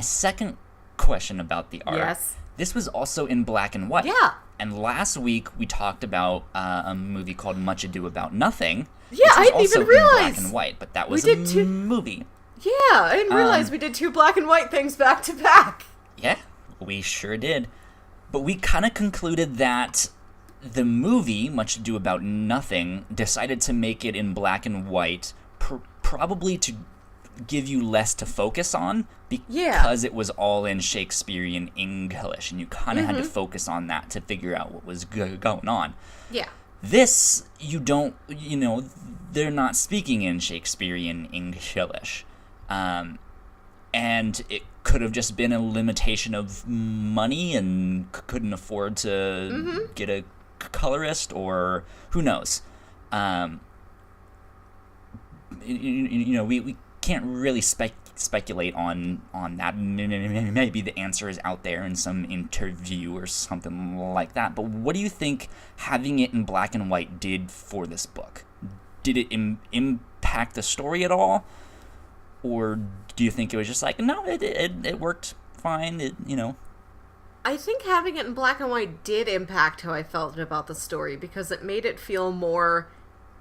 second question about the art. Yes. This was also in black and white. Yeah. And last week we talked about a movie called Much Ado About Nothing. Yeah, I didn't even realize. In black and white, but that was a movie. Yeah, I didn't realize we did two black and white things back to back. Yeah, we sure did. But we kind of concluded that the movie, Much Ado About Nothing, decided to make it in black and white, probably to give you less to focus on because it was all in Shakespearean English, and you kind of had to focus on that to figure out what was going on. Yeah. This, you don't, they're not speaking in Shakespearean English. And it could have just been a limitation of money and couldn't afford to get a colorist, or who knows. We can't really speculate on that. Maybe the answer is out there in some interview or something like that. But what do you think having it in black and white did for this book? Did it impact the story at all? Or do you think it was just like, no, it worked fine, I think having it in black and white did impact how I felt about the story, because it made it feel more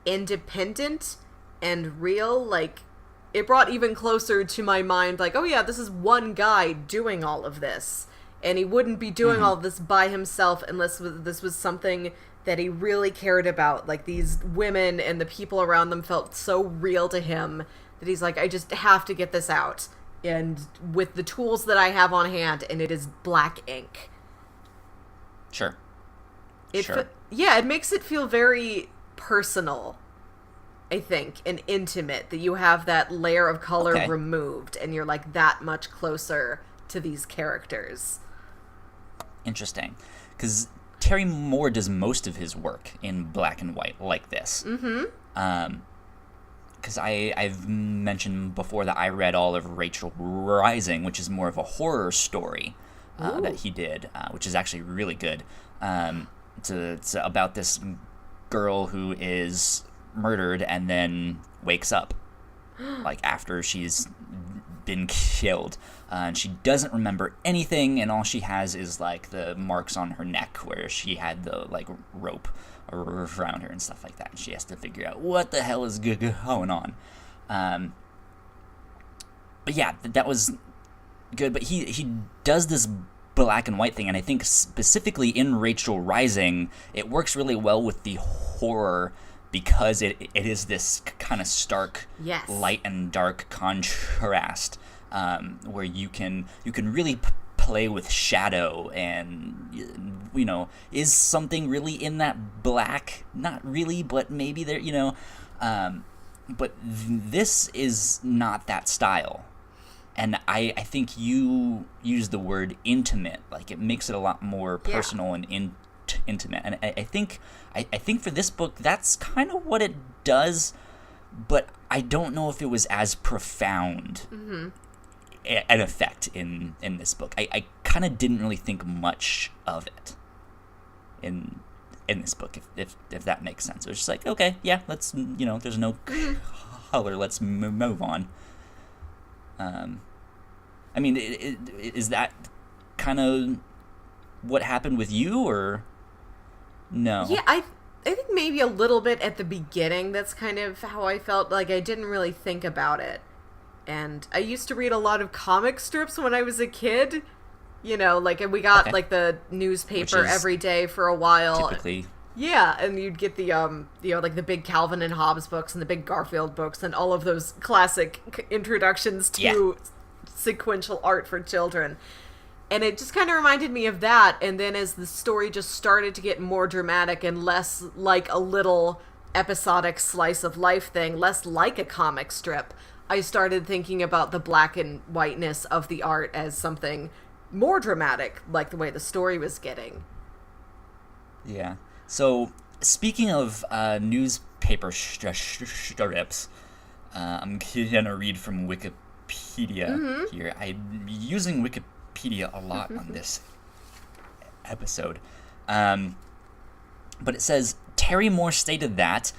independent and real. Like, it brought even closer to my mind, like, oh yeah, this is one guy doing all of this, and he wouldn't be doing all of this by himself unless this was something that he really cared about. Like, these women and the people around them felt so real to him that he's like, I just have to get this out, and with the tools that I have on hand, and it is black ink. Sure. It makes it feel very personal, I think, and intimate, that you have that layer of color removed, and you're like that much closer to these characters. Interesting. Because Terry Moore does most of his work in black and white like this. Because I've mentioned before that I read all of Rachel Rising, which is more of a horror story that he did, which is actually really good. It's about this girl who is murdered and then wakes up, like after she's been killed, and she doesn't remember anything, and all she has is like the marks on her neck where she had the like rope around her and stuff like that, and she has to figure out what the hell is going on. But yeah, that was good. But he does this black and white thing, and I think specifically in Rachel Rising, it works really well with the horror, because it is this kind of stark light and dark contrast, where you can really play with shadow, and is something really in that black? Not really, but maybe there, but this is not that style. And I think you use the word intimate, like it makes it a lot more personal and intimate. And I think for this book, that's kind of what it does, but I don't know if it was as profound an effect in this book. I kind of didn't really think much of it in this book, if that makes sense. It was just like, okay, yeah, let's, there's no color, let's move on. I mean, is that kind of what happened with you, or no? Yeah, I think maybe a little bit at the beginning. That's kind of how I felt. Like, I didn't really think about it. And I used to read a lot of comic strips when I was a kid. Like, and we got, like, the newspaper every day for a while. Typically. Yeah, and you'd get the, like the big Calvin and Hobbes books and the big Garfield books and all of those classic introductions to sequential art for children. And it just kind of reminded me of that. And then as the story just started to get more dramatic and less like a little episodic slice of life thing, less like a comic strip, I started thinking about the black and whiteness of the art as something more dramatic, like the way the story was getting. Yeah. So, speaking of newspaper strips, I'm going to read from Wikipedia here. I'm using Wikipedia a lot on this episode. But it says, Terry Moore stated that,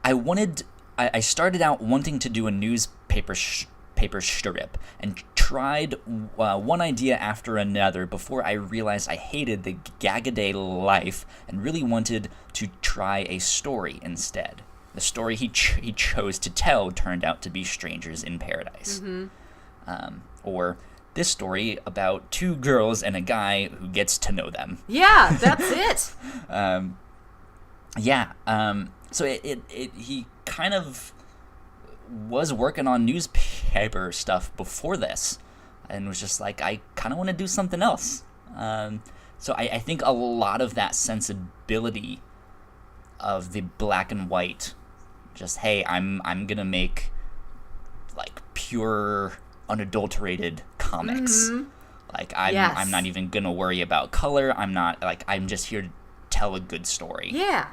I started out wanting to do a newspaper strip and tried one idea after another before I realized I hated the gag-a-day life and really wanted to try a story instead. The story he chose to tell turned out to be Strangers in Paradise. Or this story about two girls and a guy who gets to know them. Yeah, that's it. So he kind of was working on newspaper stuff before this and was just like, I kind of want to do something else. So I think a lot of that sensibility of the black and white, just, hey, I'm gonna make like pure unadulterated comics. Like I'm not even gonna worry about color. I'm just here to tell a good story. Yeah.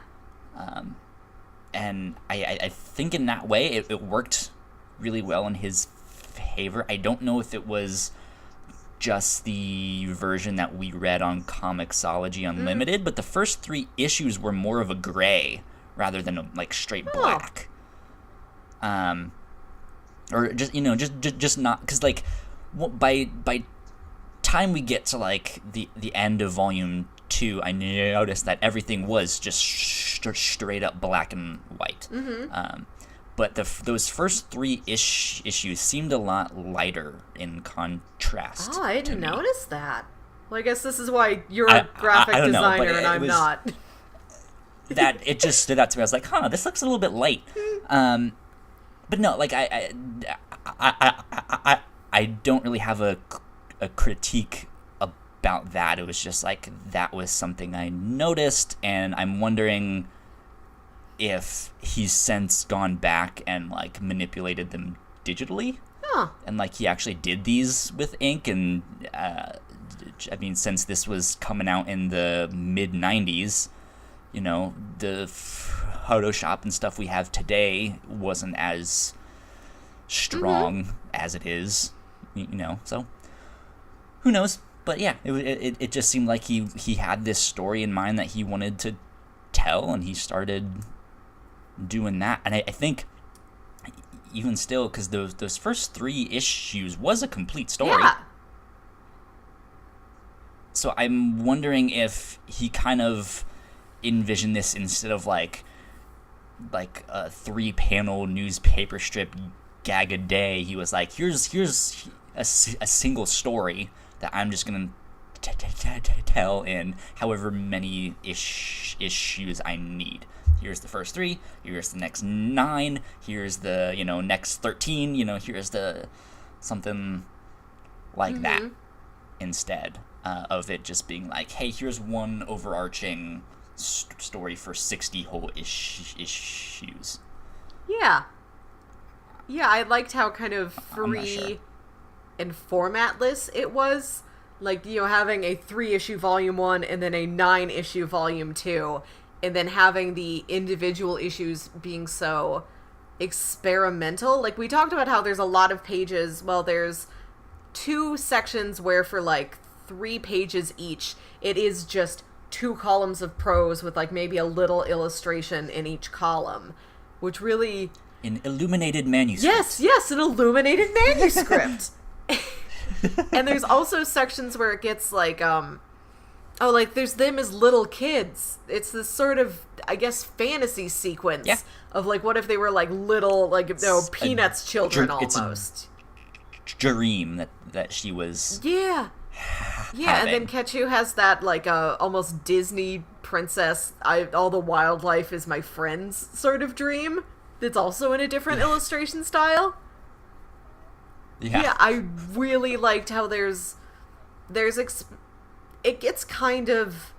And I think in that way it worked really well in his favor. I don't know if it was just the version that we read on Comixology Unlimited, but the first 3 issues were more of a gray rather than a, like, straight black. Or just not, because like by time we get to like the end of volume 2, I noticed that everything was just straight up black and white. But those first 3 issues seemed a lot lighter in contrast. Oh, I didn't notice that. Well, I guess this is why you're a graphic designer and I'm not. That it just stood out to me. I was like, this looks a little bit light. But no, like I don't really have a critique about that. It was just like that was something I noticed, and I'm wondering if he's since gone back and like manipulated them digitally. And like he actually did these with ink, and I mean, since this was coming out in the mid 90s, the Photoshop and stuff we have today wasn't as strong as it is, so who knows. But yeah, it just seemed like he had this story in mind that he wanted to tell, and he started doing that. And I think even still, because those first 3 issues was a complete story. Yeah. So I'm wondering if he kind of envisioned this instead of like a 3-panel newspaper strip gag a day. He was like, here's a single story that I'm just gonna tell in however many issues I need. Here's the first 3. Here's the next 9. Here's the next 13. Here's the something like that instead of it just being like, hey, here's one overarching story for 60 whole issues. Yeah, I liked how kind of free and formatless it was. Like, you know, having a 3-issue volume 1 and then a 9-issue volume 2, and then having the individual issues being so experimental. Like, we talked about how there's a lot of pages. Well, there's 2 sections where for like 3 pages each, it is just 2 columns of prose with like maybe a little illustration in each column, which really... An illuminated manuscript. Yes, an illuminated manuscript. And there's also sections where it gets like, like there's them as little kids. It's this sort of, I guess, fantasy sequence of like, what if they were like little, like, you know, Peanuts children almost. It's a dream that she was. Yeah. Yeah, and then Ketchu has that like almost Disney princess, all the wildlife is my friends sort of dream. That's also in a different illustration style. Yeah, I really liked how it gets kind of,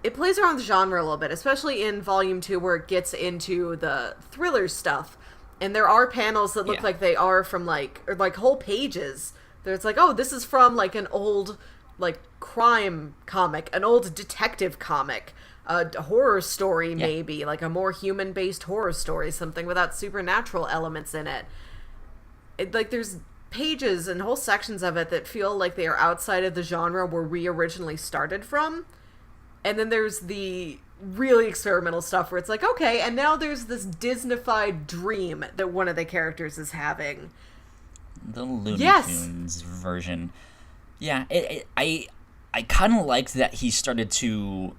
it plays around the genre a little bit, especially in volume 2 where it gets into the thriller stuff. And there are panels that look like they are from like, or like whole pages. There's like, oh, this is from like an old like crime comic, an old detective comic, a horror story maybe, like a more human-based horror story, something without supernatural elements in it. Like, there's pages and whole sections of it that feel like they are outside of the genre where we originally started from. And then there's the really experimental stuff where it's like, okay, and now there's this Disney-fied dream that one of the characters is having. The Looney Tunes version. Yeah, I kind of liked that he started to...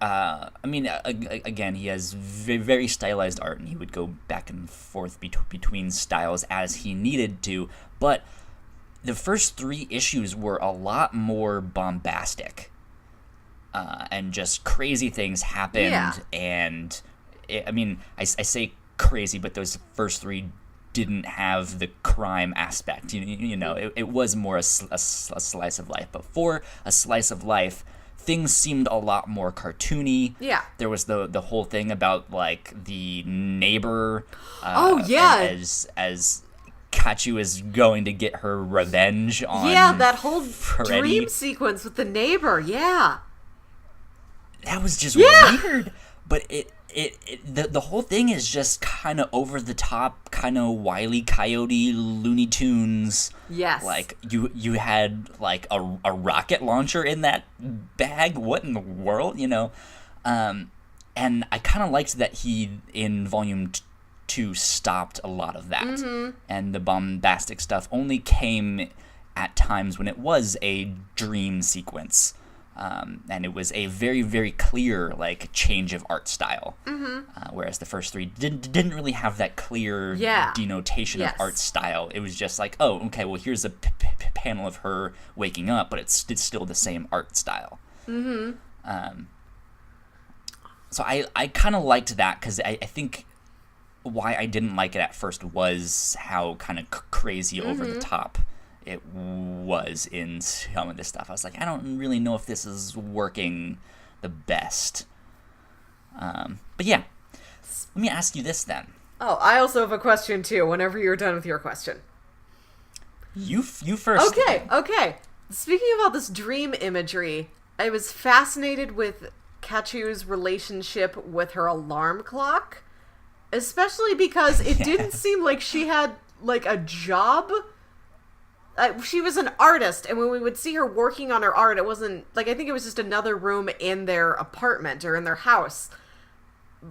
I mean, again, he has very stylized art, and he would go back and forth between styles as he needed to, but the first 3 issues were a lot more bombastic, and just crazy things happened, and, I say crazy, but those first 3 didn't have the crime aspect, you know, it was more a slice of life, but for a slice of life, things seemed a lot more cartoony. Yeah. There was the whole thing about, like, the neighbor. As Kachu is going to get her revenge on that whole Freddy. Dream sequence with the neighbor, That was just weird. But the whole thing is just kind of over the top, kind of Wile E. Coyote, Looney Tunes. Yes. Like, you had, like, a rocket launcher in that bag? What in the world? You know? And I kind of liked that he, in Volume 2, stopped a lot of that. Mm-hmm. And the bombastic stuff only came at times when it was a dream sequence. And it was a very, very clear, like, change of art style. Mm-hmm. Whereas the first 3 didn't really have that clear denotation of art style. It was just like, oh, okay, well, here's a panel of her waking up, but it's still the same art style. Mm-hmm. So I kind of liked that, because I think why I didn't like it at first was how kind of crazy over the top it was in some of this stuff. I was like, I don't really know if this is working the best. But yeah, let me ask you this then. Oh, I also have a question too, whenever you're done with your question. You first. Okay. Speaking about this dream imagery, I was fascinated with Kachu's relationship with her alarm clock, especially because it didn't seem like she had, like, a job. She was an artist, and when we would see her working on her art, it wasn't, like, I think it was just another room in their apartment or in their house.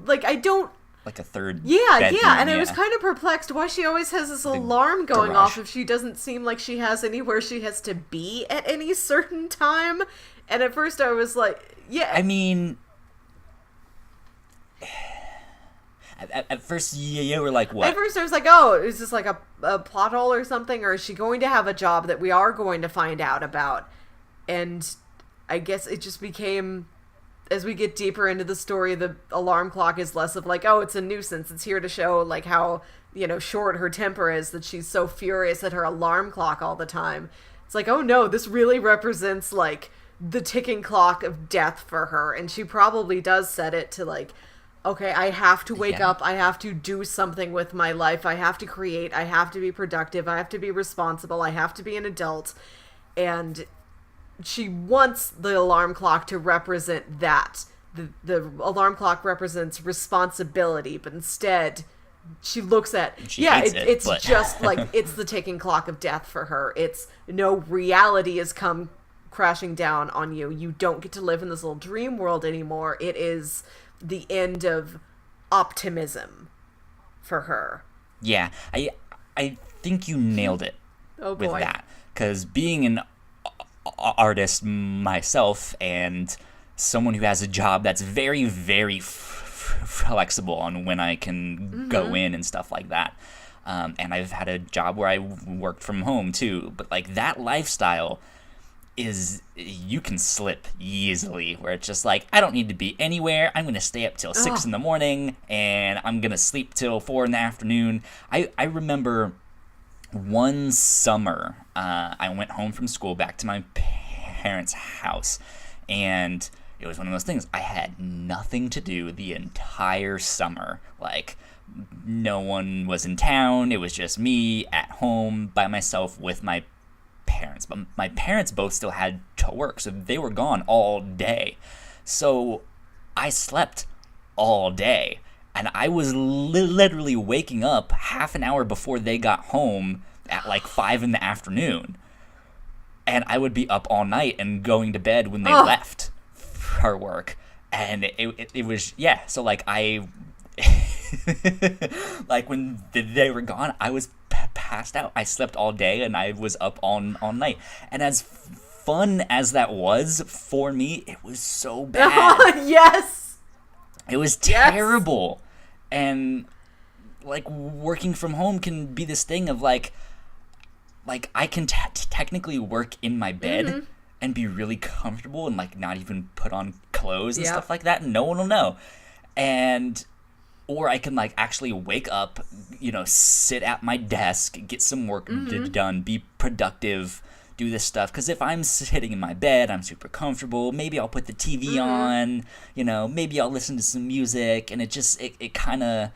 Like, I don't... Like a third bedroom, and I was kind of perplexed why she always has this alarm going off if she doesn't seem like she has anywhere she has to be at any certain time. And at first I was like, I mean... At first, you were like, what? At first, I was like, oh, is this like a plot hole or something? Or is she going to have a job that we are going to find out about? And I guess it just became, as we get deeper into the story, the alarm clock is less of like, oh, it's a nuisance. It's here to show, like, how, you know, short her temper is, that she's so furious at her alarm clock all the time. It's like, oh, no, this really represents, like, the ticking clock of death for her. And she probably does set it to, like, okay, I have to wake Yeah. up. I have to do something with my life. I have to create. I have to be productive. I have to be responsible. I have to be an adult. And she wants the alarm clock to represent that. The alarm clock represents responsibility, but instead she looks at She hates it, it's but... just like it's the ticking clock of death for her. It's no, reality has come crashing down on you. You don't get to live in this little dream world anymore. It is the end of optimism for her. Yeah, I think you nailed it Oh with boy. that, because being an artist myself and someone who has a job that's very, very flexible on when I can go in and stuff like that. And I've had a job where I worked from home too, but like that lifestyle is, you can slip easily, where it's just like, I don't need to be anywhere. I'm going to stay up till 6 in the morning and I'm going to sleep till 4 in the afternoon. I remember one summer, I went home from school back to my parents' house, and it was one of those things. I had nothing to do the entire summer. Like, no one was in town. It was just me at home by myself with my parents. But my parents both still had to work, so they were gone all day. So I slept all day. And I was literally waking up half an hour before they got home at like 5 in the afternoon. And I would be up all night and going to bed when they left for work. And it was, yeah, so like I, like when they were gone, I was passed out. I slept all day and I was up all night. And as fun as that was for me, it was so bad. Yes. It was terrible. And like working from home can be this thing of like I can technically work in my bed and be really comfortable and like not even put on clothes and stuff like that, and no one will know. And or I can like actually wake up, you know, sit at my desk, get some work done, be productive, do this stuff. Because if I'm sitting in my bed, I'm super comfortable. Maybe I'll put the TV on, you know, maybe I'll listen to some music, and it kind of,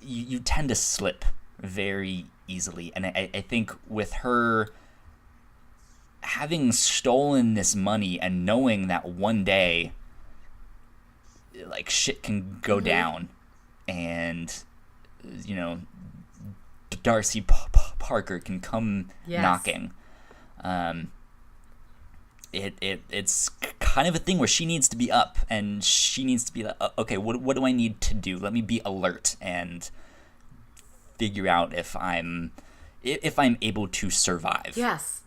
you tend to slip very easily. And I think with her having stolen this money and knowing that one day, like, shit can go down, and, you know, Darcy Parker can come knocking. It's kind of a thing where she needs to be up, and she needs to be like, okay, what do I need to do? Let me be alert and figure out if I'm able to survive. Yes.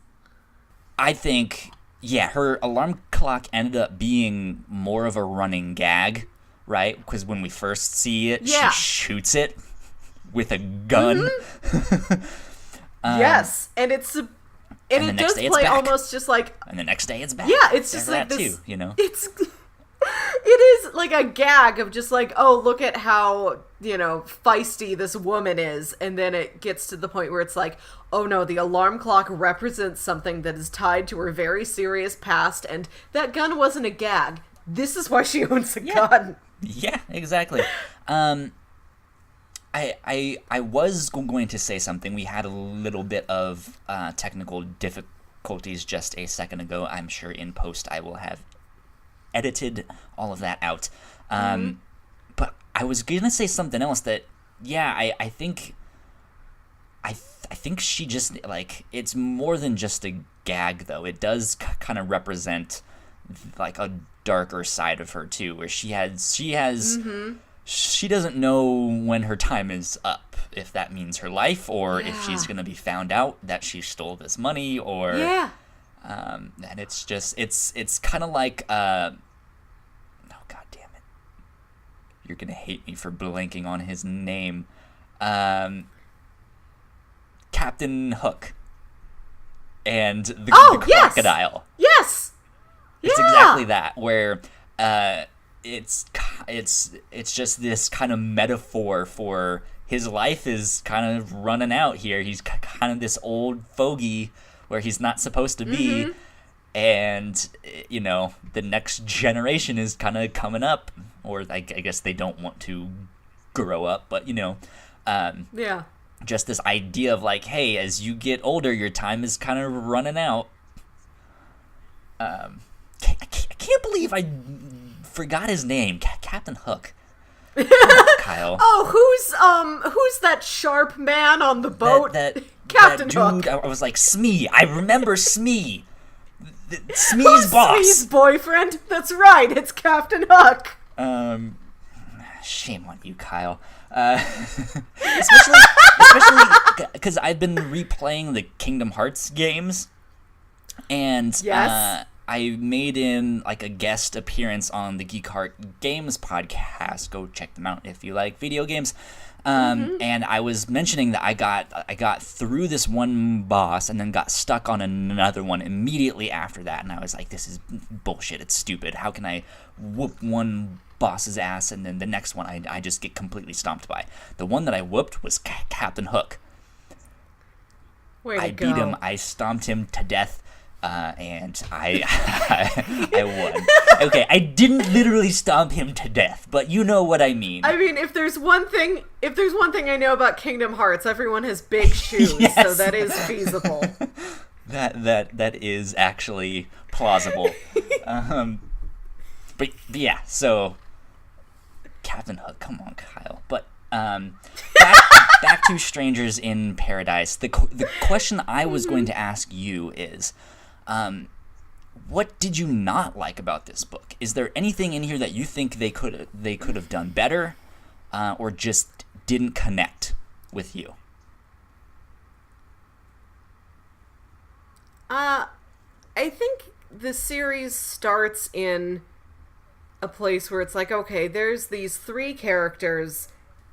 I think, yeah, her alarm clock ended up being more of a running gag, right? Because when we first see it, she shoots it with a gun. Yes, and it does play almost just like. And the next day it's back. Yeah, it's just like that this. too, you know. It is like a gag of just like, oh, look at how, you know, feisty this woman is. And then it gets to the point where it's like, oh no, the alarm clock represents something that is tied to her very serious past. And that gun wasn't a gag. This is why she owns a gun. Yeah, exactly. I was going to say something. We had a little bit of technical difficulties just a second ago. I'm sure in post I will have edited all of that out. But I was gonna say something else that, yeah, I think she just, like, it's more than just a gag, though. It does kind of represent like a darker side of her too, where she doesn't know when her time is up, if that means her life, or if she's gonna be found out that she stole this money, or and it's just it's kind of like oh god damn it, you're gonna hate me for blanking on his name, Captain Hook and the crocodile. Yes. It's exactly that, where it's just this kind of metaphor for his life is kind of running out here. He's kind of this old fogey where he's not supposed to be, and, you know, the next generation is kind of coming up, or I guess they don't want to grow up, but Yeah. just this idea of like, hey, as you get older, your time is kind of running out. I can't believe I forgot his name, Captain Hook. Kyle. Oh, who's that sharp man on the boat? Captain that dude, Hook. I was like, Smee. I remember Smee. Smee's boss. Smee's boyfriend? That's right. It's Captain Hook. Shame on you, Kyle. Especially because I've been replaying the Kingdom Hearts games, and Yes. I made in like a guest appearance on the Geek Heart Games podcast. Go check them out if you like video games. And I was mentioning that I got through this one boss and then got stuck on another one immediately after that, and I was like, this is bullshit. It's stupid. How can I whoop one boss's ass and then the next one I just get completely stomped by? The one that I whooped was Captain Hook. I beat him. I stomped him to death. And I won. Okay, I didn't literally stomp him to death, but you know what I mean. I mean, if there's one thing I know about Kingdom Hearts, everyone has big shoes, Yes. so that is feasible. That is actually plausible. But yeah, so Captain Hook, come on, Kyle. But back to Strangers in Paradise. The question I was going to ask you is, what did you not like about this book? Is there anything in here that you think they could have done better, or just didn't connect with you? I think the series starts in a place where it's like, okay, there's these three characters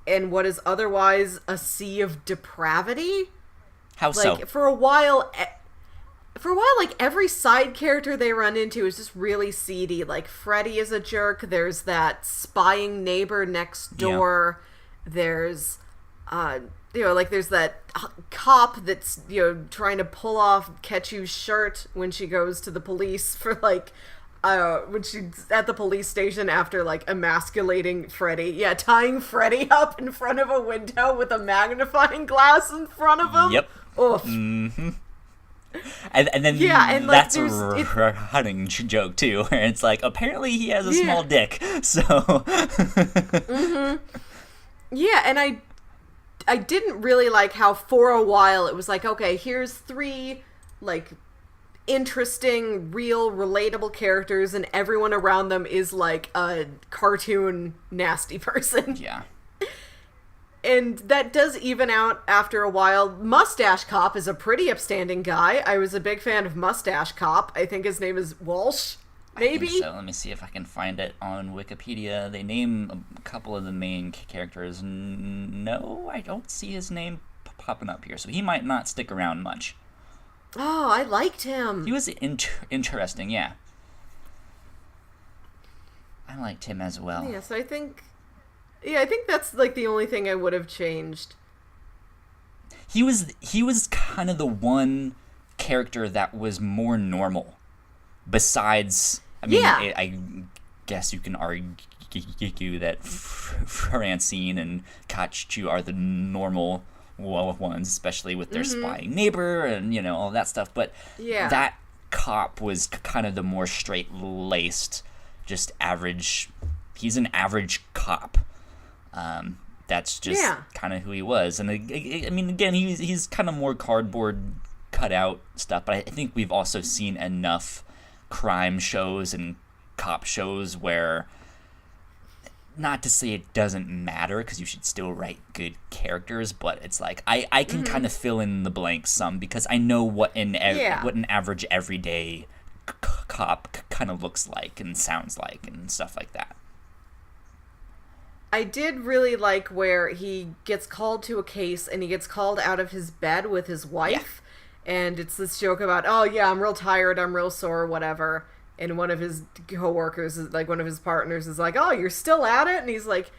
in what is otherwise a sea of depravity. How so? Like, for a while, like, every side character they run into is just really seedy. Like, Freddy is a jerk. There's that spying neighbor next door. Yeah. There's, there's that cop that's, trying to pull off Ketchu's shirt when she goes to the police for, like, when she's at the police station after, like, emasculating Freddy. Yeah, tying Freddy up in front of a window with a magnifying glass in front of him. Yep. Oof. Mm-hmm. And then and like, that's a running joke too, where it's like, apparently he has a small dick, so. Mm-hmm. Yeah, and I didn't really like how for a while it was like, okay, here's three like interesting, real, relatable characters, and everyone around them is like a cartoon nasty person. Yeah. And that does even out after a while. Mustache Cop is a pretty upstanding guy. I was a big fan of Mustache Cop. I think his name is Walsh, maybe? I think so. Let me see if I can find it on Wikipedia. They name a couple of the main characters. No, I don't see his name popping up here, so he might not stick around much. Oh, I liked him. He was interesting, yeah. I liked him as well. Yeah, so I think that's like the only thing I would have changed. He was kind of the one character that was more normal. Besides, I mean, I guess you can argue that Francine and Kachu are the normal ones, especially with their spying neighbor and all that stuff. But that cop was kind of the more straight-laced, just average. He's an average cop. That's just kind of who he was. And I mean, again, he's kind of more cardboard cutout stuff, but I think we've also seen enough crime shows and cop shows where, not to say it doesn't matter, because you should still write good characters, but it's like I can kind of fill in the blanks some, because I know what an average everyday cop kind of looks like and sounds like and stuff like that. I did really like where he gets called to a case and he gets called out of his bed with his wife. Yeah. And it's this joke about, oh yeah, I'm real tired, I'm real sore, whatever. And one of his coworkers, like one of his partners, is like, oh, you're still at it? And he's like,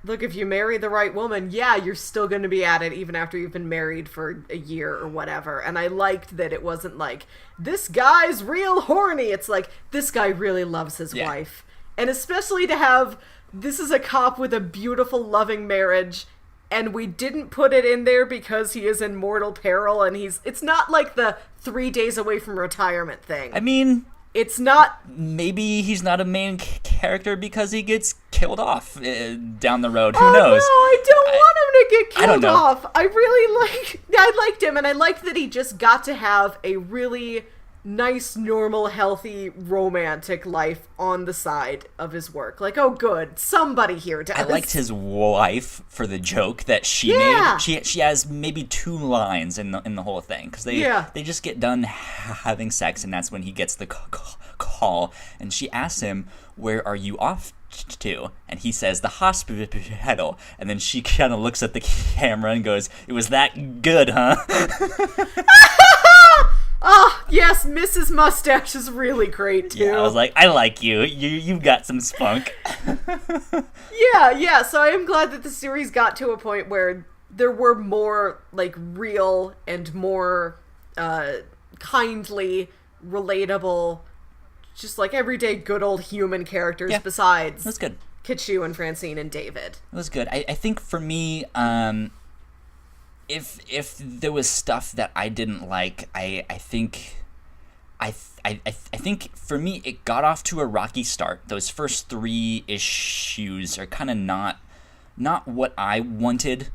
look, if you marry the right woman, yeah, you're still going to be at it even after you've been married for a year or whatever. And I liked that it wasn't like, this guy's real horny. It's like, this guy really loves his wife. And especially to have this is a cop with a beautiful, loving marriage, and we didn't put it in there because he is in mortal peril, and it's not like the 3 days away from retirement thing. I mean, it's not. Maybe he's not a main character because he gets killed off down the road. Who knows? No, I don't want him to get I don't killed know. off. I liked him, and I liked that he just got to have a really nice, normal, healthy, romantic life on the side of his work. Like, oh, good, somebody here does. I liked his wife for the joke that she Yeah. made. She has maybe 2 lines in the whole thing because they just get done having sex, and that's when he gets the call, and she asks him, "Where are you off to?" And he says, "The hospital." And then she kind of looks at the camera and goes, "It was that good, huh?" Oh, yes, Mrs. Mustache is really great, too. Yeah, I was like, I like you. You've got some spunk. Yeah, so I am glad that the series got to a point where there were more, like, real and more kindly, relatable, just, like, everyday good old human characters besides That's good. Kichu and Francine and David. It was good. I think for me, if there was stuff that I didn't like, I think for me it got off to a rocky start. Those first 3 issues are kind of not what I wanted.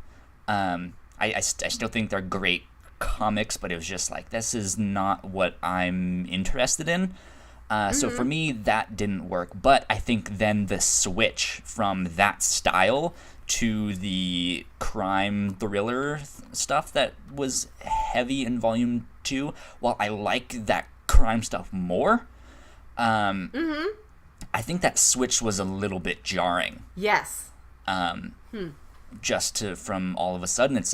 I still think they're great comics, but it was just like, this is not what I'm interested in. So for me, that didn't work. But I think then the switch from that style to the crime thriller stuff that was heavy in Volume 2, while I like that crime stuff more, I think that switch was a little bit jarring. Yes. Just from all of a sudden, it's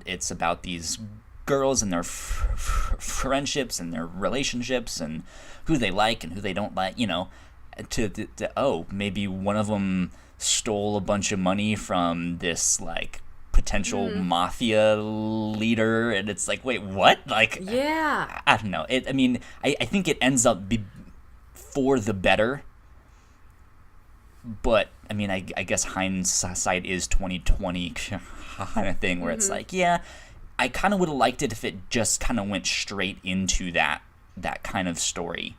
it's about these girls and their friendships and their relationships and who they like and who they don't like, to maybe one of them stole a bunch of money from this like potential mafia leader, and it's like, wait, what? Like, yeah, I don't know. I think it ends up for the better, but I mean, I guess hindsight is 2020 kind of thing, where it's like, yeah, I kind of would have liked it if it just kind of went straight into that kind of story,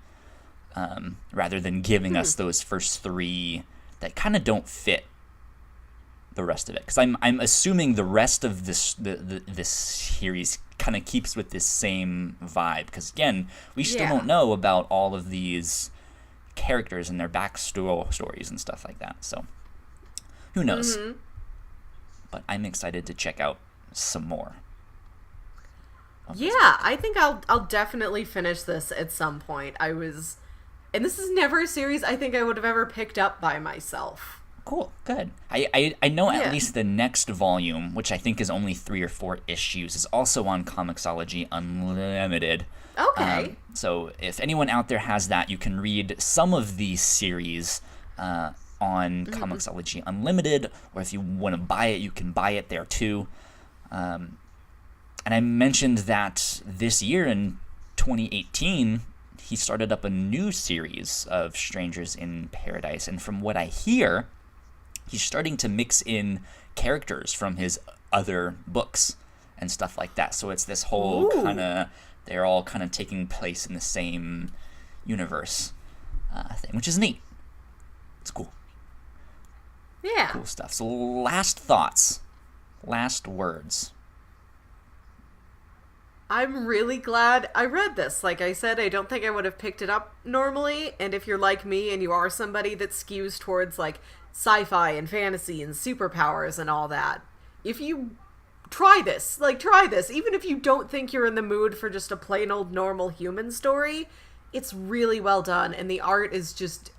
rather than giving us those first 3 that kind of don't fit the rest of it. Because I'm assuming the rest of this series kind of keeps with this same vibe. Because again, we still don't know about all of these characters and their backstories and stuff like that. So who knows? But I'm excited to check out some more. Yeah, I think I'll definitely finish this at some point. And this is never a series I think I would have ever picked up by myself. Cool, good. I know at least the next volume, which I think is only 3 or 4 issues, is also on Comixology Unlimited. Okay. So if anyone out there has that, you can read some of these series on Comixology Unlimited, or if you want to buy it, you can buy it there too. And I mentioned that this year in 2018, he started up a new series of Strangers in Paradise, and from what I hear, he's starting to mix in characters from his other books and stuff like that. So it's this whole kind of, they're all kind of taking place in the same universe thing, which is neat. It's cool. Yeah. Cool stuff. So last thoughts, last words. I'm really glad I read this. Like I said, I don't think I would have picked it up normally. And if you're like me and you are somebody that skews towards like sci-fi and fantasy and superpowers and all that, if you try this, even if you don't think you're in the mood for just a plain old normal human story, it's really well done. And the art is just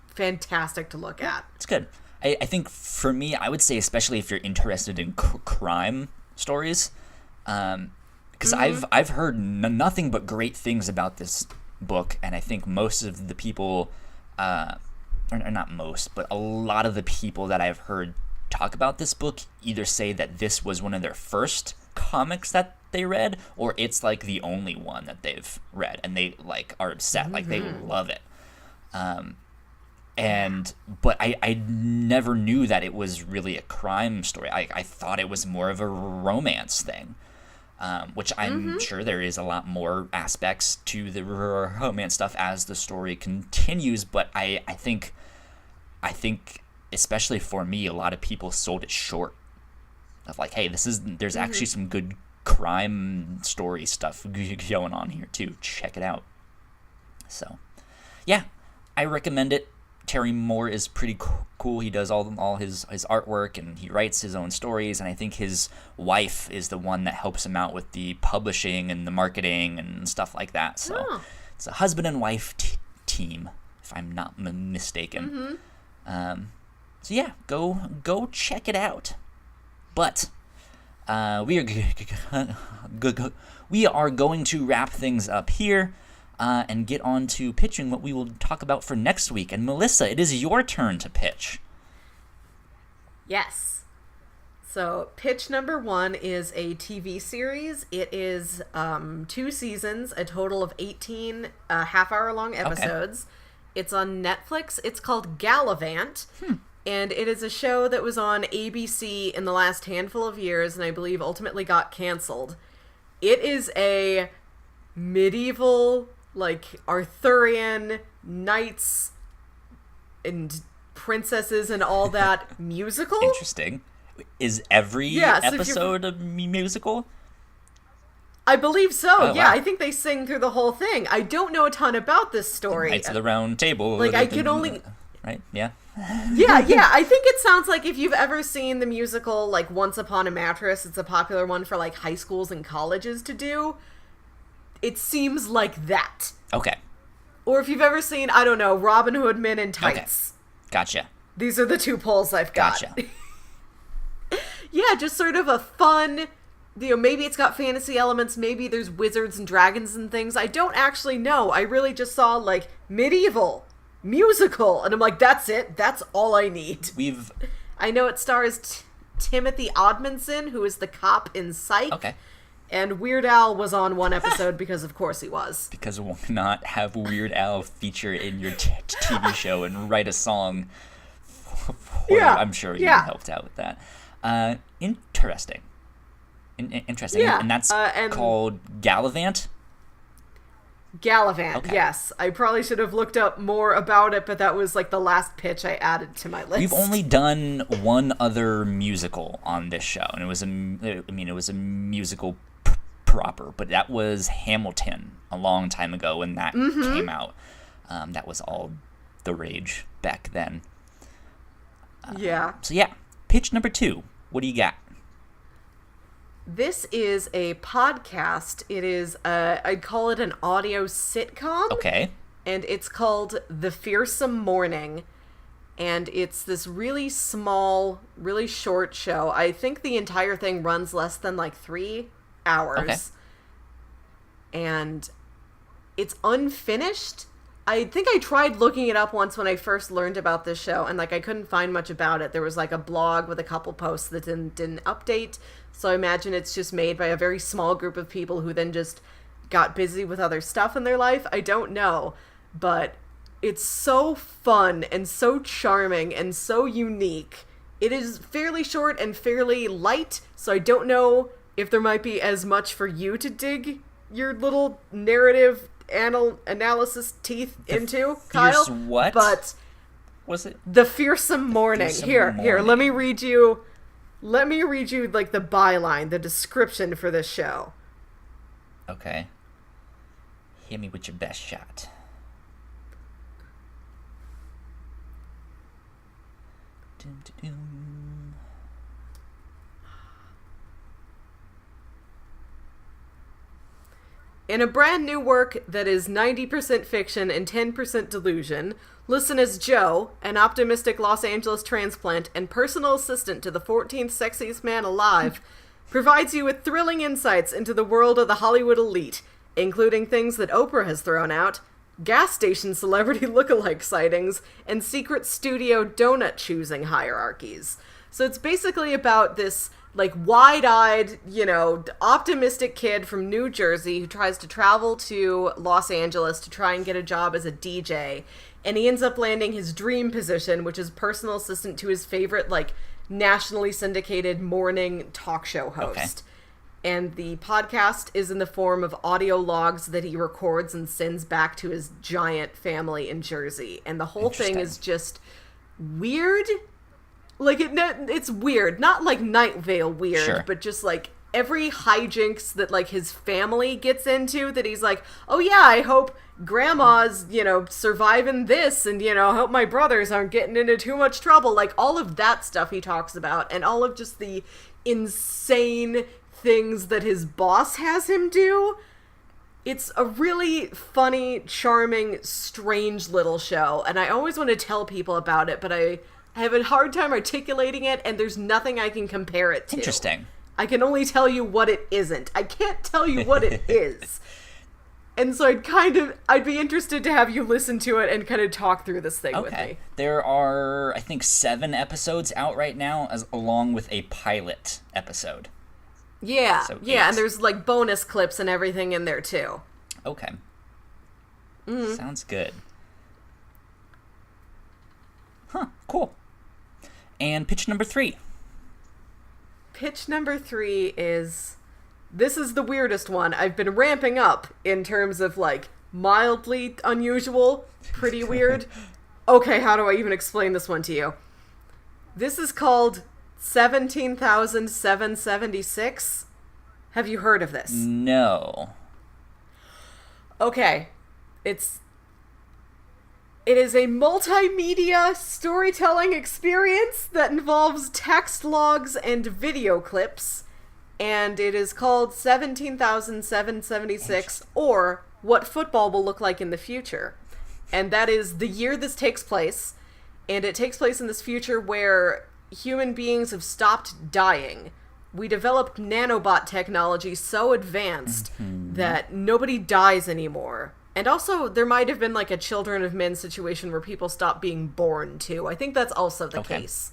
fantastic to look at. It's good. I think for me, I would say, especially if you're interested in crime stories, because I've heard nothing but great things about this book, and I think most of the people, or not most, but a lot of the people that I've heard talk about this book either say that this was one of their first comics that they read, or it's like the only one that they've read, and they like are upset, like they love it. But I never knew that it was really a crime story. I thought it was more of a romance thing, which I'm sure there is a lot more aspects to the romance stuff as the story continues. But I think especially for me, a lot of people sold it short of like, hey, there's actually some good crime story stuff going on here too. Check it out. So, yeah, I recommend it. Terry Moore is pretty cool. He does all his artwork, and he writes his own stories, and I think his wife is the one that helps him out with the publishing and the marketing and stuff like that. So it's a husband and wife team, if I'm not mistaken. So yeah, go check it out. But we are going to wrap things up here. And get on to pitching what we will talk about for next week. And Melissa, it is your turn to pitch. Yes. So pitch number 1 is a TV series. It is 2 seasons, a total of 18 half-hour-long episodes. Okay. It's on Netflix. It's called Gallivant. And it is a show that was on ABC in the last handful of years, and I believe ultimately got canceled. It is a medieval, like, Arthurian knights and princesses and all that musical. Interesting. Is every episode a musical? I believe so. Oh, yeah, wow. I think they sing through the whole thing. I don't know a ton about this story. Knights of the Round Table. Like, I can only... Right? Yeah. yeah. I think it sounds like if you've ever seen the musical, like, Once Upon a Mattress, it's a popular one for, like, high schools and colleges to do. It seems like that. Okay. Or if you've ever seen, I don't know, Robin Hood Men in Tights. Okay. Gotcha. These are the 2 polls I've got. Gotcha. Yeah, just sort of a fun, maybe it's got fantasy elements, maybe there's wizards and dragons and things. I don't actually know. I really just saw, like, medieval, musical, and I'm like, that's it. That's all I need. I know it stars Timothy Odmanson, who is the cop in Psych. Okay. And Weird Al was on one episode because, of course, he was. Because why not have Weird Al feature in your TV show and write a song for yeah, I'm sure you helped out with that. Interesting. Interesting. Yeah. And that's called Gallivant? Gallivant, okay. Yes. I probably should have looked up more about it, but that was like the last pitch I added to my list. We've only done one other musical on this show, and it was a musical proper, but that was Hamilton a long time ago when that came out. That was all the rage back then. Yeah. So yeah, pitch number 2. What do you got? This is a podcast. It is, I'd call it an audio sitcom. Okay. And it's called The Fearsome Morning. And it's this really small, really short show. I think the entire thing runs less than like 3 hours. Okay. And it's unfinished. I think I tried looking it up once when I first learned about this show, and like I couldn't find much about it. There was like a blog with a couple posts that didn't update, so I imagine it's just made by a very small group of people who then just got busy with other stuff in their life. I don't know, but it's so fun and so charming and so unique. It is fairly short and fairly light, so I don't know if there might be as much for you to dig your little narrative analysis teeth into, Kyle. What? But was it The Fearsome Morning? Here, let me read you like the byline, the description for this show. Okay. Hit me with your best shot. Dum, dum, dum. In a brand new work that is 90% fiction and 10% delusion, listen as Joe, an optimistic Los Angeles transplant and personal assistant to the 14th sexiest man alive, provides you with thrilling insights into the world of the Hollywood elite, including things that Oprah has thrown out, gas station celebrity lookalike sightings, and secret studio donut choosing hierarchies. So it's basically about this like wide-eyed, optimistic kid from New Jersey who tries to travel to Los Angeles to try and get a job as a DJ. And he ends up landing his dream position, which is personal assistant to his favorite, like, nationally syndicated morning talk show host. Okay. And the podcast is in the form of audio logs that he records and sends back to his giant family in Jersey. And the whole thing is just weird. Like, it's weird. Not like Night Vale weird, sure, but just like every hijinks that like his family gets into that he's like, oh yeah, I hope grandma's, surviving this, and, hope my brothers aren't getting into too much trouble. Like, all of that stuff he talks about, and all of just the insane things that his boss has him do. It's a really funny, charming, strange little show, and I always want to tell people about it, but I have a hard time articulating it, and there's nothing I can compare it to. Interesting. I can only tell you what it isn't. I can't tell you what it is. And so I'd be interested to have you listen to it and kind of talk through this thing with me. There are, I think, 7 episodes out right now, along with a pilot episode. Yeah, so yeah, and there's like bonus clips and everything in there too. Okay. Mm-hmm. Sounds good. Huh, cool. And pitch number 3. Pitch number 3 is... This is the weirdest one. I've been ramping up in terms of, like, mildly unusual, pretty weird. Okay, how do I even explain this one to you? This is called 17,776. Have you heard of this? No. Okay. It is a multimedia storytelling experience that involves text logs and video clips. And it is called 17,776, or What Football Will Look Like in the Future. And that is the year this takes place. And it takes place in this future where human beings have stopped dying. We developed nanobot technology so advanced that nobody dies anymore. And also, there might have been like a Children of Men situation where people stop being born, too. I think that's also the case.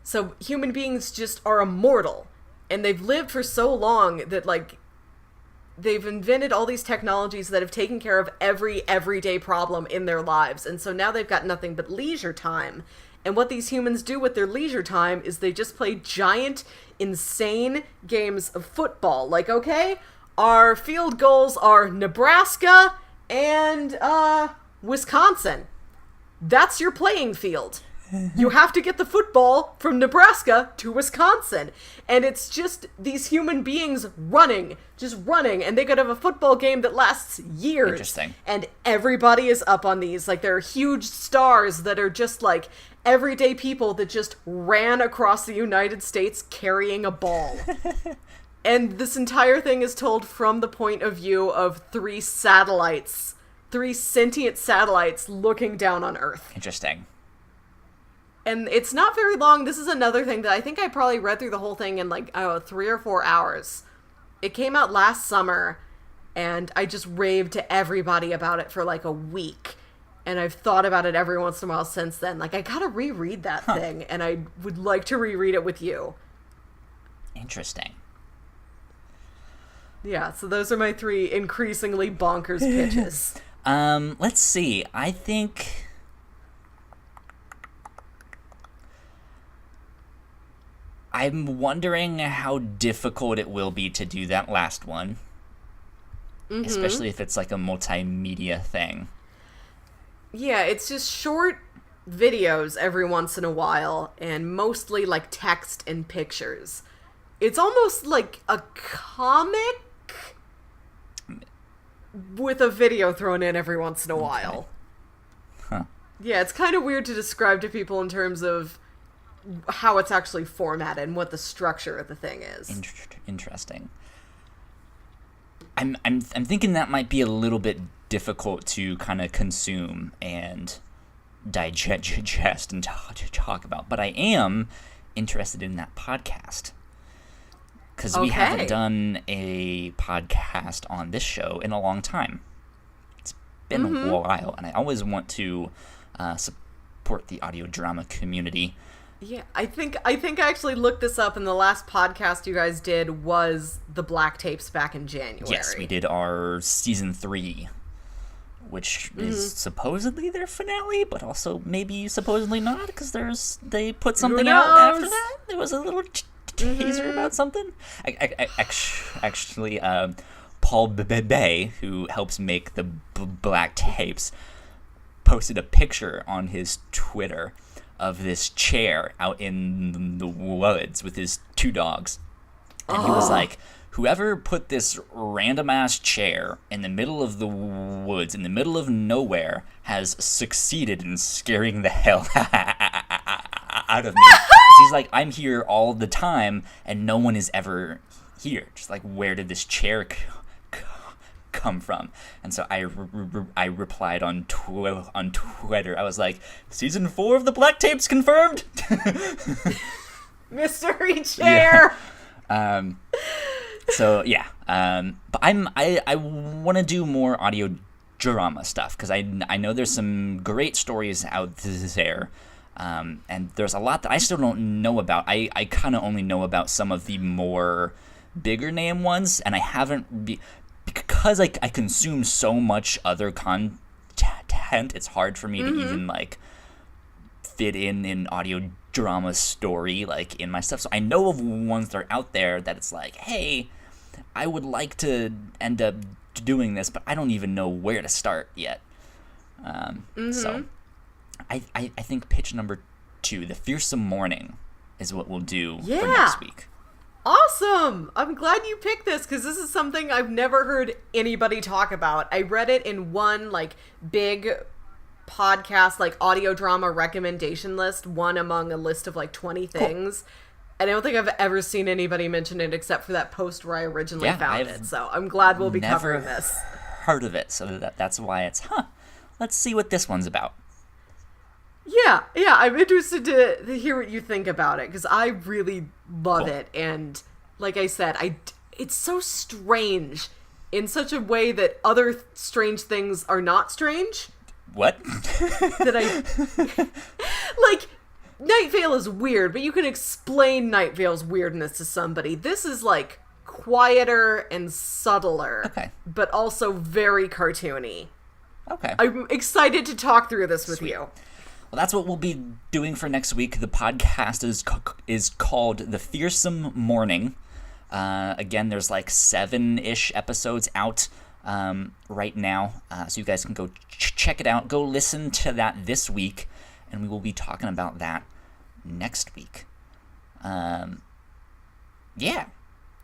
So human beings just are immortal. And they've lived for so long that, like, they've invented all these technologies that have taken care of every everyday problem in their lives. And so now they've got nothing but leisure time. And what these humans do with their leisure time is they just play giant, insane games of football. Like, okay, our field goals are Nebraska and Wisconsin. That's your playing field. You have to get the football from Nebraska to Wisconsin. And it's just these human beings running, and they could have a football game that lasts years. Interesting. And everybody is up on these. Like, there are huge stars that are just like everyday people that just ran across the United States carrying a ball. And this entire thing is told from the point of view of 3 sentient satellites looking down on Earth. Interesting. And it's not very long. This is another thing that I think I probably read through the whole thing in like, 3 or 4 hours. It came out last summer, and I just raved to everybody about it for like a week. And I've thought about it every once in a while since then. Like, I gotta reread that thing, and I would like to reread it with you. Interesting. Yeah, so those are my 3 increasingly bonkers pitches. Let's see. I think... I'm wondering how difficult it will be to do that last one. Mm-hmm. Especially if it's like a multimedia thing. Yeah, it's just short videos every once in a while, and mostly like text and pictures. It's almost like a comic with a video thrown in every once in a while. Huh. Yeah, it's kind of weird to describe to people in terms of how it's actually formatted and what the structure of the thing is. Interesting. I'm thinking that might be a little bit difficult to kind of consume and digest and talk about, but I am interested in that podcast because we haven't done a podcast on this show in a long time. It's been a while, and I always want to support the audio drama community. Yeah, I think I actually looked this up, and the last podcast you guys did was the Black Tapes back in January. Yes, we did our season 3, which is supposedly their finale, but also maybe supposedly not, because they put something out after that. There was a little teaser about something. Actually, Paul Bebe, who helps make the Black Tapes, posted a picture on his Twitter of this chair out in the woods with his 2 dogs. And he was like, whoever put this random-ass chair in the middle of the woods, in the middle of nowhere, has succeeded in scaring the hell out of me. He's like, I'm here all the time, and no one is ever here. Just like, where did this chair come from? And so I replied on Twitter. I was like, season 4 of the Black Tapes confirmed. Mystery chair. Yeah. So yeah. But I want to do more audio drama stuff, because I know there's some great stories out there. And there's a lot that I still don't know about. I kind of only know about some of the more bigger name ones, and I haven't because I consume so much other content. It's hard for me to even like fit in an audio drama story like in my stuff. So I know of ones that are out there that it's like, hey, I would like to end up doing this, but I don't even know where to start yet. So I think pitch number 2, The Fearsome Morning, is what we'll do for next week. Awesome! I'm glad you picked this, because this is something I've never heard anybody talk about. I read it in one, like, big podcast, like, audio drama recommendation list, one among a list of, like, 20 things. Cool. And I don't think I've ever seen anybody mention it except for that post where I originally found it. So I'm glad we'll be covering this. Heard of it, so that's why it's, let's see what this one's about. Yeah, I'm interested to hear what you think about it, because I really love it, and like I said, it's so strange in such a way that other strange things are not strange. What? Like, Night Vale is weird, but you can explain Night Vale's weirdness to somebody. This is, like, quieter and subtler, but also very cartoony. Okay. I'm excited to talk through this with you. Well, that's what we'll be doing for next week. The podcast is called The Fearsome Morning. Again, there's like 7-ish episodes out right now, so you guys can go check it out. Go listen to that this week, and we will be talking about that next week. Yeah.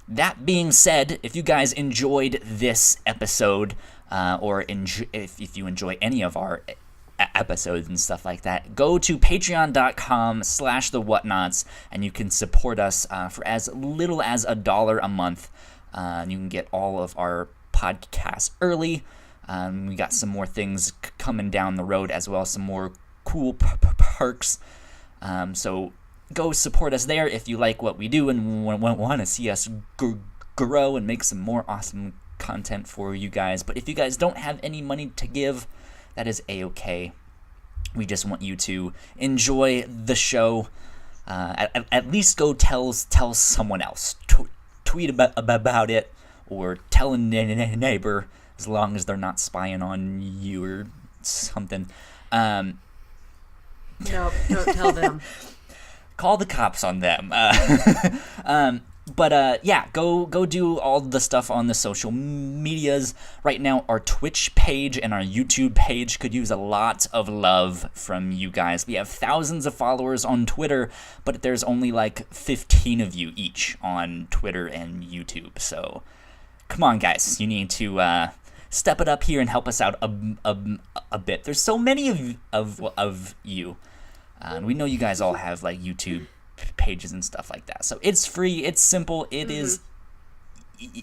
That being said, if you guys enjoyed this episode, or if you enjoy any of our episodes and stuff like that, go to patreon.com/the Whatnauts, and you can support us for as little as $1 a month. You can get all of our podcasts early. We got some more things coming down the road as well, some more cool perks. So go support us there if you like what we do and want to see us grow and make some more awesome content for you guys. But if you guys don't have any money to give, that is a-okay. We just want you to enjoy the show. At least go tell someone else. Tweet about it, or tell a neighbor, as long as they're not spying on you or something. No, don't tell them. Call the cops on them. But yeah, go do all the stuff on the social medias. Right now, our Twitch page and our YouTube page could use a lot of love from you guys. We have thousands of followers on Twitter, but there's only like 15 of you each on Twitter and YouTube. So come on, guys. You need to step it up here and help us out a bit. There's so many of you. We know you guys all have like YouTube pages and stuff like that. So it's free, it's simple, it is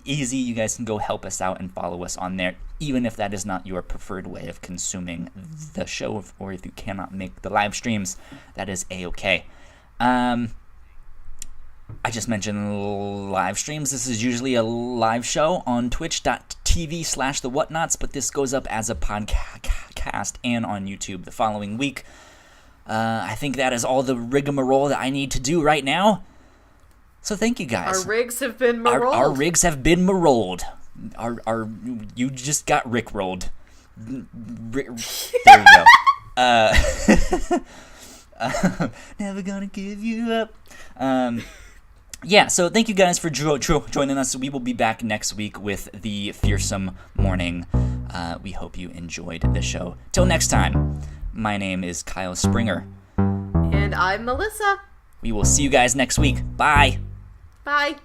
easy. You guys can go help us out and follow us on there, even if that is not your preferred way of consuming the show, or if you cannot make the live streams, that is a-okay. I just mentioned live streams. This is usually a live show on twitch.tv/the Whatnauts, but this goes up as a podcast and on YouTube the following week. I think that is all the rigmarole that I need to do right now. So thank you guys. Our rigs have been marolled. Our rigs have been marolled. You just got rickrolled. There you go. Never gonna give you up. Yeah, so thank you guys for joining us. We will be back next week with the Fearsome Morning. We hope you enjoyed the show. Till next time, my name is Kyle Springer. And I'm Melissa. We will see you guys next week. Bye. Bye.